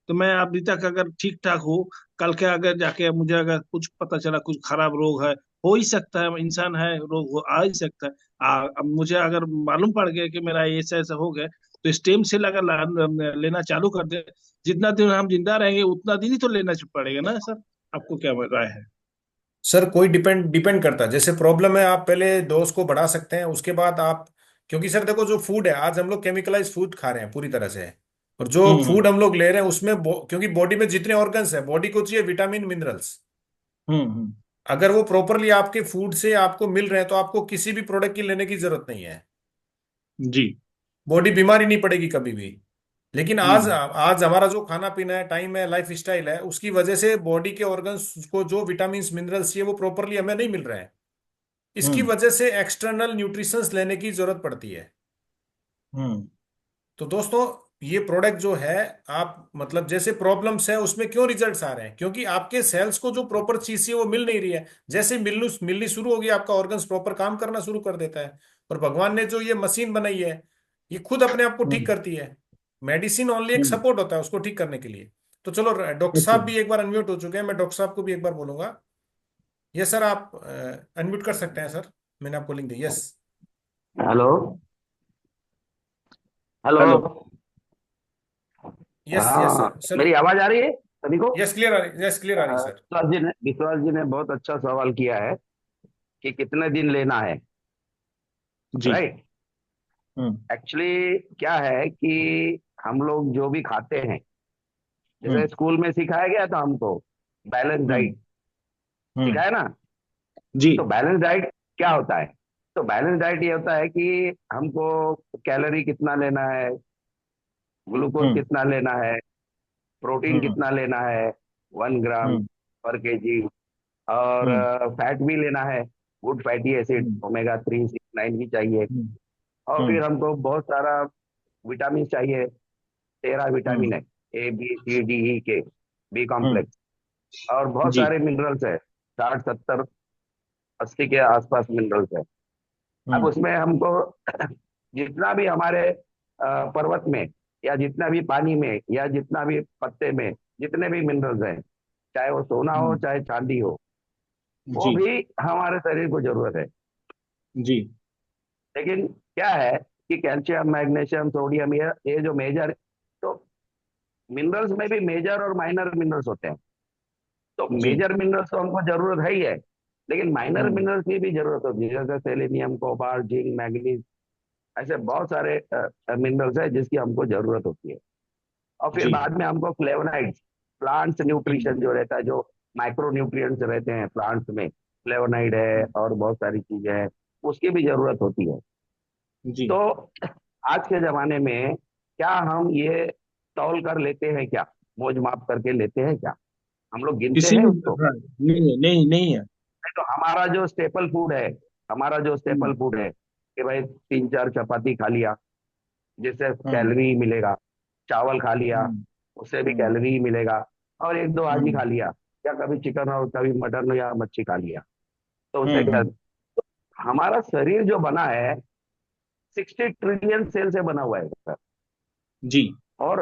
Speaker 9: तो मैं अभी तक अगर ठीक ठाक हूँ, कल के अगर जाके मुझे अगर कुछ पता चला कुछ खराब रोग है, हो ही सकता है, इंसान है, रोग हो आ ही सकता है। अब मुझे अगर मालूम पड़ गया कि मेरा ऐसा ऐसा हो गया, तो स्टेम सेल अगर लेना चालू कर दे, जितना दिन हम जिंदा रहेंगे उतना दिन ही तो लेना पड़ेगा ना सर। आपको क्या राय है?
Speaker 2: सर कोई डिपेंड डिपेंड करता है, जैसे प्रॉब्लम है आप पहले डोज को बढ़ा सकते हैं, उसके बाद आप, क्योंकि सर देखो जो फूड है, आज हम लोग केमिकलाइज फूड खा रहे हैं पूरी तरह से। और जो
Speaker 9: हम्म
Speaker 2: फूड हम लोग ले रहे हैं उसमें क्योंकि बॉडी में जितने ऑर्गन्स है, बॉडी को चाहिए विटामिन मिनरल्स।
Speaker 9: हम्म।
Speaker 2: अगर वो प्रॉपरली आपके फूड से आपको मिल रहे हैं तो आपको किसी भी प्रोडक्ट की लेने की जरूरत नहीं है।
Speaker 9: जी।
Speaker 2: बॉडी बीमारी नहीं पड़ेगी कभी भी। लेकिन आज
Speaker 9: हम्म
Speaker 2: आज हमारा जो खाना पीना है, टाइम है, लाइफ स्टाइल है, उसकी वजह से बॉडी के ऑर्गन्स को जो विटामिन मिनरल्स चाहिए वो प्रॉपरली हमें नहीं मिल रहे हैं। इसकी
Speaker 9: हम्म
Speaker 2: वजह से एक्सटर्नल न्यूट्रिशंस लेने की जरूरत पड़ती है।
Speaker 9: हम्म
Speaker 2: तो दोस्तों, ये प्रोडक्ट जो है, आप मतलब जैसे प्रॉब्लम्स है उसमें क्यों रिजल्ट्स आ रहे हैं, क्योंकि आपके सेल्स को जो प्रॉपर चीज चाहिए वो मिल नहीं रही है। जैसे मिलनी शुरू होगी, आपका ऑर्गन्स प्रॉपर काम करना शुरू कर देता है। और भगवान ने जो ये मशीन बनाई है, ये खुद अपने आप को ठीक
Speaker 9: हम्म
Speaker 2: करती है। मेडिसिन ओनली एक
Speaker 9: हम्म।
Speaker 2: सपोर्ट होता है उसको ठीक करने के लिए। तो चलो, डॉक्टर
Speaker 9: ओके।
Speaker 2: साहब भी एक बार अनम्यूट हो चुके हैं, मैं डॉक्टर साहब को भी एक बार बोलूंगा। ये सर, आप अनम्यूट कर सकते हैं सर, मैंने आपको लिंक दी। Yes.
Speaker 10: Hello. Hello.
Speaker 9: Hello.
Speaker 2: Yes, yes
Speaker 10: हाँ,
Speaker 2: सर, सर।
Speaker 10: मेरी आवाज आ रही है सभी को?
Speaker 2: यस, क्लियर आ रही, यस क्लियर आ रही सर।
Speaker 10: विश्वास जी ने बहुत अच्छा सवाल किया है कि कितने दिन लेना है।
Speaker 9: जी।
Speaker 10: राइट।
Speaker 9: हम्म
Speaker 10: एक्चुअली क्या है कि हम लोग जो भी खाते हैं, जैसे
Speaker 9: हम्म
Speaker 10: स्कूल में सिखाया गया था हमको बैलेंस
Speaker 9: हम्म
Speaker 10: डाइट,
Speaker 9: हम्म।
Speaker 10: सिखाया ना?
Speaker 9: जी।
Speaker 10: तो बैलेंस डाइट क्या होता है? तो बैलेंस डाइट ये होता है कि हमको कैलोरी कितना लेना है, ग्लूकोज
Speaker 9: हम्म
Speaker 10: कितना लेना है, प्रोटीन
Speaker 9: हम्म
Speaker 10: कितना लेना है, 1 ग्राम
Speaker 9: हम्म
Speaker 10: पर केजी, और
Speaker 9: हम्म
Speaker 10: फैट भी लेना है, गुड फैटी एसिड
Speaker 9: हम्म
Speaker 10: ओमेगा 3 6 9 भी चाहिए।
Speaker 9: हम्म
Speaker 10: और फिर
Speaker 9: हम्म
Speaker 10: हमको बहुत सारा विटामिन चाहिए, 13 विटामिन
Speaker 9: हम्म
Speaker 10: है, A B C D E K, B
Speaker 9: hmm.
Speaker 10: Complex, और बहुत
Speaker 9: जी।
Speaker 10: सारे मिनरल्स है, 60 70 80 के आसपास मिनरल्स है। अब
Speaker 9: हम्म
Speaker 10: उसमें हमको जितना भी हमारे पर्वत में, या जितना भी पानी में, या जितना भी पत्ते में जितने भी मिनरल्स हैं, चाहे वो सोना हो
Speaker 9: हम्म।
Speaker 10: चाहे चांदी हो, वो
Speaker 9: जी।
Speaker 10: भी हमारे शरीर को जरूरत है।
Speaker 9: जी।
Speaker 10: लेकिन क्या है कि कैल्शियम मैग्नीशियम सोडियम, ये जो मेजर, तो मिनरल्स में भी मेजर और माइनर मिनरल्स होते हैं। तो
Speaker 9: जी।
Speaker 10: मेजर मिनरल्स तो हमको जरूरत है ही है, लेकिन माइनर
Speaker 9: हम्म।
Speaker 10: मिनरल्स की भी जरूरत होती है, जैसे सेलेनियम कोबाल्ट जिंक मैग्नीज, ऐसे बहुत सारे मिनरल्स है जिसकी हमको जरूरत होती है। और फिर
Speaker 9: जी।
Speaker 10: बाद में हमको फ्लेवोनाइड्स, प्लांट्स
Speaker 9: हम्म।
Speaker 10: न्यूट्रिशन जो रहता है, जो माइक्रो न्यूट्रिएंट्स रहते हैं प्लांट्स में, फ्लेवोनाइड है
Speaker 9: हम्म।
Speaker 10: और बहुत सारी चीजें हैं, उसकी भी जरूरत होती है।
Speaker 9: जी।
Speaker 10: तो आज के जमाने में क्या हम ये तौल कर लेते हैं क्या, मोज माप करके लेते हैं क्या, हम लोग गिनते
Speaker 9: किसी
Speaker 10: हैं
Speaker 9: भी,
Speaker 10: उसको?
Speaker 9: हाँ, नहीं है, नहीं नहीं है।
Speaker 10: नहीं, तो हमारा जो स्टेपल फूड है, हमारा जो
Speaker 9: हम्म
Speaker 10: स्टेपल फूड है कि भाई 3 4 चपाती खा लिया, जिससे
Speaker 9: हम्म
Speaker 10: कैलोरी मिलेगा, चावल खा लिया,
Speaker 9: हम्म
Speaker 10: उससे भी
Speaker 9: हम्म
Speaker 10: कैलोरी मिलेगा, और एक दो आज ही
Speaker 9: हम्म
Speaker 10: खा लिया, या कभी चिकन और कभी मटन या मच्छी खा लिया, तो उससे क्या?
Speaker 9: हम्म।
Speaker 10: हमारा शरीर जो बना है 60 ट्रिलियन सेल से बना हुआ है सर।
Speaker 9: जी।
Speaker 10: और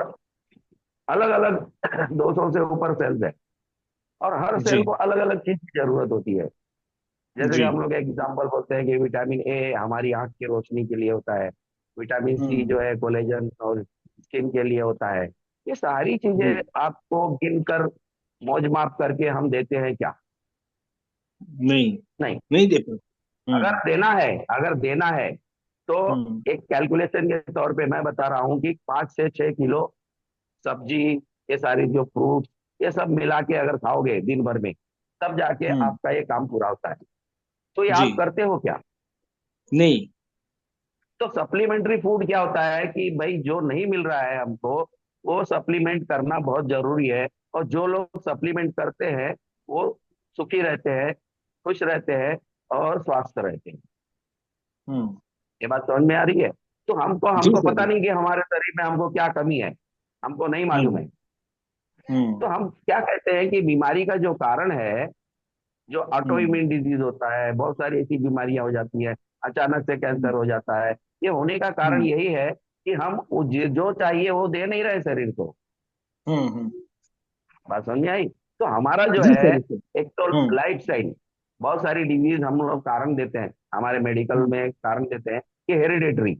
Speaker 10: अलग अलग 200 से ऊपर सेल्स है, और हर
Speaker 9: जी।
Speaker 10: सेल को अलग अलग चीज की जरूरत होती है। जैसे कि
Speaker 9: जी।
Speaker 10: हम लोग एग्जाम्पल बोलते हैं कि विटामिन ए हमारी आंख की रोशनी के लिए होता है, विटामिन सी
Speaker 9: हम्म।
Speaker 10: जो है कोलेजन और स्किन के लिए होता है। ये सारी
Speaker 9: जी।
Speaker 10: चीजें आपको गिनकर मौज माप करके हम देते हैं क्या?
Speaker 9: नहीं,
Speaker 10: नहीं।
Speaker 9: नहीं दे पाते।
Speaker 10: अगर देना है, अगर देना है तो
Speaker 2: हम्म
Speaker 10: एक कैलकुलेशन के तौर पे मैं बता रहा हूँ कि 5 से 6 किलो सब्जी, ये सारी जो फ्रूट, ये सब मिला के अगर खाओगे दिन भर में, तब जाके
Speaker 2: हम्म
Speaker 10: आपका ये काम पूरा होता है। तो ये
Speaker 9: जी।
Speaker 10: आप करते हो क्या?
Speaker 9: नहीं।
Speaker 10: तो सप्लीमेंट्री फूड क्या होता है कि भाई जो नहीं मिल रहा है हमको, वो सप्लीमेंट करना बहुत जरूरी है। और जो लोग सप्लीमेंट करते हैं वो सुखी रहते हैं, खुश रहते हैं और स्वस्थ रहते हैं।
Speaker 2: हम्म
Speaker 10: ये बात समझ में आ रही है? तो हमको
Speaker 9: जी
Speaker 10: हमको
Speaker 9: सर
Speaker 10: पता
Speaker 9: जी।
Speaker 10: नहीं कि हमारे शरीर में हमको क्या कमी है, हमको नहीं मालूम
Speaker 9: हम्म
Speaker 10: है।
Speaker 2: हम्म
Speaker 10: तो हम क्या कहते हैं कि बीमारी का जो कारण है, जो ऑटो
Speaker 2: हम्म
Speaker 10: इम्यून डिजीज होता है, बहुत सारी ऐसी बीमारियां हो जाती है, अचानक से कैंसर हो जाता है, ये होने का कारण
Speaker 2: हम्म
Speaker 10: यही है कि हम जो चाहिए वो दे नहीं रहे शरीर को।
Speaker 2: हम्म।
Speaker 10: बात समझ में आई? तो हमारा जो
Speaker 9: जी
Speaker 10: है,
Speaker 9: सर जी।
Speaker 10: एक तो
Speaker 2: हम्म
Speaker 10: लाइफ स्टाइल, बहुत सारी डिजीज हम लोग कारण देते हैं, हमारे मेडिकल
Speaker 2: हम्म
Speaker 10: में कारण देते हैं कि हेरिडेटरी,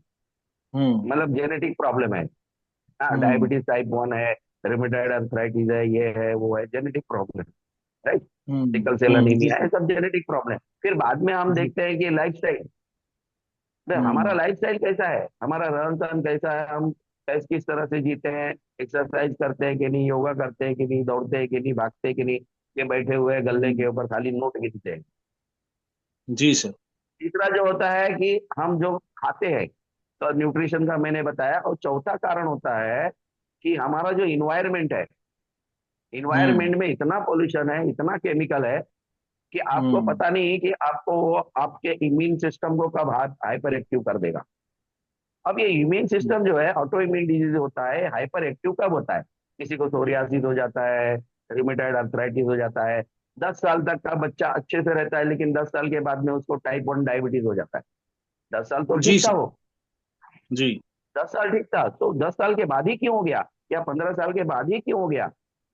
Speaker 2: हम्म
Speaker 10: मतलब जेनेटिक प्रॉब्लम है। हाँ,
Speaker 2: हम्म
Speaker 10: डायबिटीज टाइप 1 है, रिमेटॉइड अर्थराइटिस है, ये है वो है, genetic problem, right? Sickle cell
Speaker 9: जी
Speaker 10: अनीमिया है,
Speaker 9: सर।
Speaker 10: सब जेनेटिक प्रॉब्लम। फिर बाद में हम
Speaker 2: जी
Speaker 10: देखते हैं कि लाइफ स्टाइल, हमारा
Speaker 2: हम्म
Speaker 10: लाइफस्टाइल कैसा है, हमारा रहन सहन कैसा है, हम किस तरह से जीते हैं, एक्सरसाइज करते हैं कि नहीं, योगा करते हैं कि नहीं, दौड़ते हैं कि नहीं, भागते हैं कि नहीं, ये बैठे हुए गल्ले के
Speaker 2: हम्म
Speaker 10: ऊपर खाली नोट गिनते हैं।
Speaker 9: जी सर।
Speaker 10: तीसरा जो होता है कि हम जो खाते हैं, तो न्यूट्रिशन का मैंने बताया। और चौथा कारण होता है कि हमारा जो इन्वायरमेंट है,
Speaker 2: हम्म
Speaker 10: इन्वायरमेंट में इतना पोल्यूशन है, इतना केमिकल है कि आपको
Speaker 2: हम्म
Speaker 10: पता नहीं कि आपको वो आपके इम्यून सिस्टम को कब हाइपर एक्टिव कर देगा। अब ये इम्यून सिस्टम जो है, ऑटो इम्यून डिजीज होता है, हाइपर एक्टिव कब होता है? किसी को सोरियासिस हो जाता है, रिमेटॉइड अर्थराइटिस हो जाता है। 10 साल तक का बच्चा अच्छे से रहता है, लेकिन 10 साल के बाद में उसको टाइप 1 डायबिटीज हो जाता है। 10 साल तो
Speaker 9: जी
Speaker 10: ठीक था
Speaker 9: सर
Speaker 10: वो,
Speaker 9: जी।
Speaker 10: 10 साल ठीक था, तो 10 साल के बाद ही क्यों हो गया, या 15 साल के बाद ही क्यों हो गया?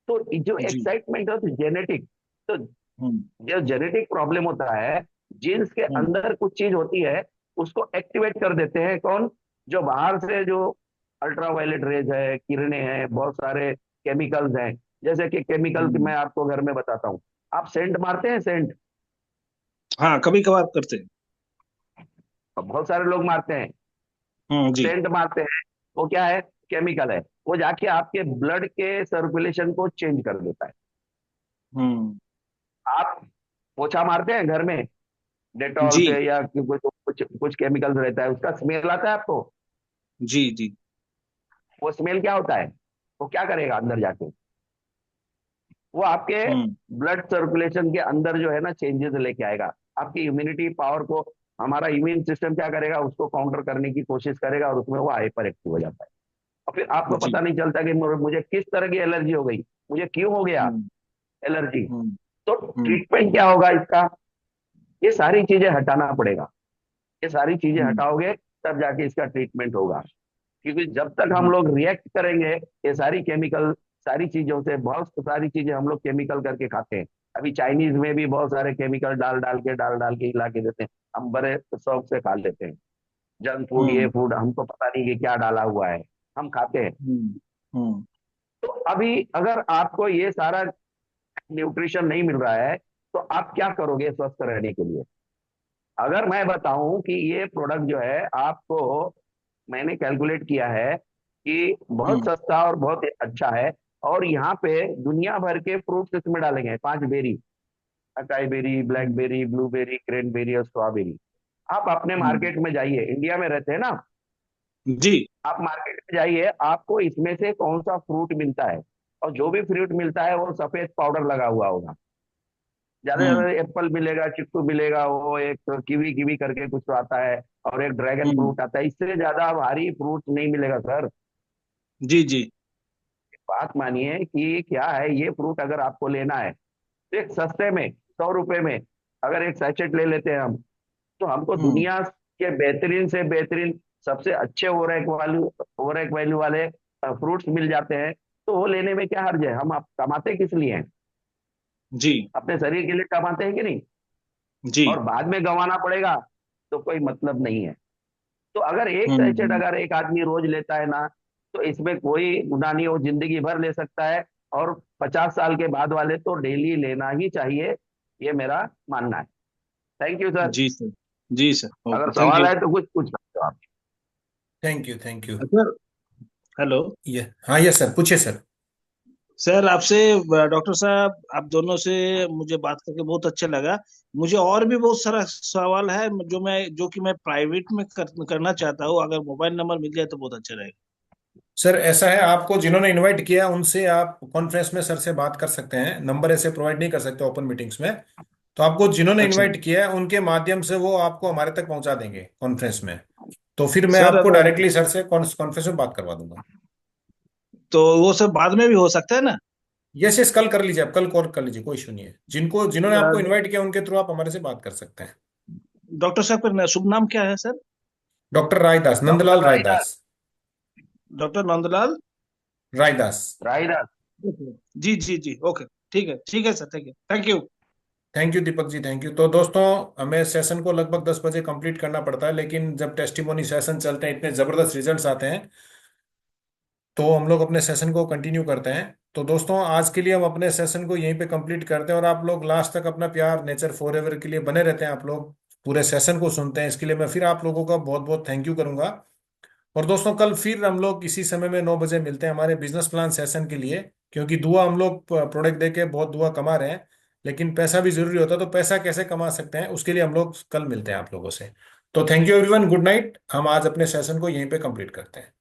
Speaker 10: तो ये जो
Speaker 9: जी।
Speaker 10: एक्साइटमेंट है जेनेटिक, तो
Speaker 2: हम्म
Speaker 10: जो जेनेटिक प्रॉब्लम होता है, जीन्स के
Speaker 2: हम्म
Speaker 10: अंदर कुछ चीज होती है, उसको एक्टिवेट कर देते हैं। कौन? जो बाहर से जो अल्ट्रावायलेट रेज है, किरणें हैं, बहुत सारे केमिकल्स हैं। जैसे कि केमिकल की मैं
Speaker 2: हम्म
Speaker 10: आपको घर में बताता हूँ। आप सेंट मारते हैं, सेंट?
Speaker 9: हाँ, कभी कभार करते हैं।
Speaker 10: बहुत सारे लोग मारते हैं,
Speaker 9: जी।
Speaker 10: सेंट मारते हैं। वो क्या है? केमिकल है। वो जाके आपके ब्लड के सर्कुलेशन को चेंज कर देता है।
Speaker 2: हम्म
Speaker 10: आप पोछा मारते हैं घर में डेटॉल
Speaker 9: जी
Speaker 10: से, या कुछ कुछ कुछ केमिकल्स रहता है, उसका स्मेल आता है आपको?
Speaker 9: जी जी।
Speaker 10: वो स्मेल क्या होता है? वो क्या करेगा अंदर जाके? वो आपके
Speaker 2: हम्म
Speaker 10: ब्लड सर्कुलेशन के अंदर जो है ना, चेंजेस लेके आएगा। आपकी इम्यूनिटी पावर को, हमारा इम्यून सिस्टम क्या करेगा, उसको काउंटर करने की कोशिश करेगा, और उसमें वो हाइपर एक्टिव हो जाता है। और फिर आपको
Speaker 9: जी।
Speaker 10: पता नहीं चलता कि मुझे किस तरह की एलर्जी हो गई, मुझे क्यों हो गया
Speaker 2: हम्म
Speaker 10: एलर्जी।
Speaker 2: हम्म
Speaker 10: तो
Speaker 2: हम्म
Speaker 10: ट्रीटमेंट क्या होगा इसका? ये सारी चीजें हटाना पड़ेगा। ये सारी चीजें
Speaker 2: हम्म
Speaker 10: हटाओगे, तब जाके इसका ट्रीटमेंट होगा। क्योंकि जब तक हम
Speaker 2: हम्म
Speaker 10: लोग रिएक्ट करेंगे, ये सारी केमिकल, सारी चीजों से, बहुत सारी चीजें हम लोग केमिकल करके खाते हैं। अभी चाइनीज में भी बहुत सारे केमिकल डाल डाल के हिला के देते हैं, हम बड़े शौक से खा लेते हैं। जंक फूड, ये
Speaker 2: हम्म
Speaker 10: फूड, हमको पता नहीं कि क्या डाला हुआ है, हम खाते हैं।
Speaker 2: हम्म हम्म
Speaker 10: तो अभी अगर आपको ये सारा न्यूट्रिशन नहीं मिल रहा है, तो आप क्या करोगे स्वस्थ रहने के लिए? अगर मैं बताऊं कि ये प्रोडक्ट जो है आपको, मैंने कैलकुलेट किया है कि बहुत
Speaker 2: हम्म
Speaker 10: सस्ता और बहुत अच्छा है। और यहाँ पे दुनिया भर के फ्रूट्स इसमें डाले गए हैं, 5 berry, acai berry, blackberry, blueberry, cranberry और स्ट्रॉबेरी। आप अपने
Speaker 2: हम्म
Speaker 10: मार्केट में जाइए, इंडिया में रहते हैं ना,
Speaker 9: जी
Speaker 10: आप मार्केट में जाइए, आपको इसमें से कौन सा फ्रूट मिलता है, और जो भी फ्रूट मिलता है वो सफेद पाउडर लगा हुआ होगा। ज्यादा से
Speaker 2: हम्म
Speaker 10: ज्यादा एप्पल मिलेगा, चिक्कू मिलेगा, वो एक कीवी कीवी करके कुछ तो आता है, और एक ड्रैगन
Speaker 2: हम्म
Speaker 10: फ्रूट आता है। इससे ज्यादा भारी फ्रूट नहीं मिलेगा सर।
Speaker 9: जी जी।
Speaker 10: बात मानिए कि क्या है, ये फ्रूट अगर आपको लेना है, तो एक सस्ते में, 100 रुपए में अगर एक सैचेट ले लेते हैं हम, तो हमको
Speaker 2: हम्म
Speaker 10: दुनिया के बेहतरीन से बेहतरीन, सबसे अच्छे ओवरएक वैल्यू वाले फ्रूट्स मिल जाते हैं। तो वो लेने में क्या हर्ज है? हम आप कमाते किस लिए हैं?
Speaker 9: जी
Speaker 10: अपने शरीर के लिए कमाते हैं कि नहीं?
Speaker 9: जी।
Speaker 10: और बाद में गंवाना पड़ेगा, तो कोई मतलब नहीं है। तो अगर एक सैचेट
Speaker 2: हम्म
Speaker 10: अगर एक आदमी रोज लेता है ना, तो इसमें कोई गुनाह नहीं, वो जिंदगी भर ले सकता है। और 50 साल के बाद वाले तो डेली लेना ही चाहिए, ये मेरा मानना है। Thank you sir.
Speaker 9: जी सर। जी सर,
Speaker 10: अगर
Speaker 9: ओके, थैंक
Speaker 10: सवाल
Speaker 9: यू।
Speaker 10: है तो कुछ पूछ सकते हो। आप।
Speaker 2: Thank you, thank you.
Speaker 9: Sir hello
Speaker 2: ये हाँ, यस सर, पूछिए सर।
Speaker 9: सर, आपसे डॉक्टर साहब, आप दोनों से मुझे बात करके बहुत अच्छा लगा। मुझे और भी बहुत सारा सवाल है जो कि मैं प्राइवेट में करना चाहता हूँ। अगर मोबाइल नंबर मिल जाए तो बहुत अच्छा रहेगा।
Speaker 2: सर ऐसा है, आपको जिन्होंने इनवाइट किया उनसे आप कॉन्फ्रेंस में सर से बात कर सकते हैं, नंबर ऐसे प्रोवाइड नहीं कर सकते ओपन मीटिंग्स में। तो आपको जिन्होंने
Speaker 9: अच्छा
Speaker 2: इनवाइट किया है उनके माध्यम से वो आपको हमारे तक पहुंचा देंगे कॉन्फ्रेंस में। तो फिर मैं
Speaker 9: सर,
Speaker 2: आपको डायरेक्टली सर से कॉन्फ्रेंस में बात करवा दूंगा।
Speaker 9: तो वो सब बाद में भी हो सकता है ना?
Speaker 2: यस यस, कल कर लीजिए, आप कल कॉल कर लीजिए, कोई इशू नहीं है। जिन्होंने आपको इनवाइट किया उनके थ्रू आप हमारे से बात कर सकते हैं।
Speaker 9: डॉक्टर साहब का शुभ नाम क्या है sir?
Speaker 2: Doctor Raidas,
Speaker 10: doctor
Speaker 2: Nandlal
Speaker 10: Raidas.
Speaker 2: Raidas.
Speaker 9: Doctor Nandlal.
Speaker 2: Raidas.
Speaker 10: Raidas.
Speaker 9: जी जी जी, ओके। ठीक है sir, thank you, thank you.
Speaker 2: Thank you Deepak ji, thank you. तो दोस्तों, हमें सेशन को लगभग 10 बजे कंप्लीट करना पड़ता है, लेकिन जब टेस्टिमोनी सेशन चलते हैं, इतने जबरदस्त रिजल्ट्स आते हैं, तो हम लोग अपने सेशन को कंटिन्यू करते हैं। तो दोस्तों, आज के लिए हम अपने सेशन को यहीं पे कंप्लीट करते हैं, और आप लोग लास्ट तक अपना प्यार नेचर फॉरएवर के लिए बने रहते हैं, आप लोग पूरे सेशन को सुनते हैं, इसके लिए मैं फिर आप लोगों का बहुत बहुत थैंक यू करूंगा। और दोस्तों, कल फिर हम लोग इसी समय में 9 बजे मिलते हैं हमारे बिजनेस प्लान सेशन के लिए, क्योंकि दुआ हम लोग प्रोडक्ट दे के बहुत दुआ कमा रहे हैं, लेकिन पैसा भी जरूरी होता है। तो पैसा कैसे कमा सकते हैं उसके लिए हम लोग कल मिलते हैं आप लोगों से। तो thank you everyone, good night. हम आज अपने सेशन को यहीं पे कंप्लीट करते हैं।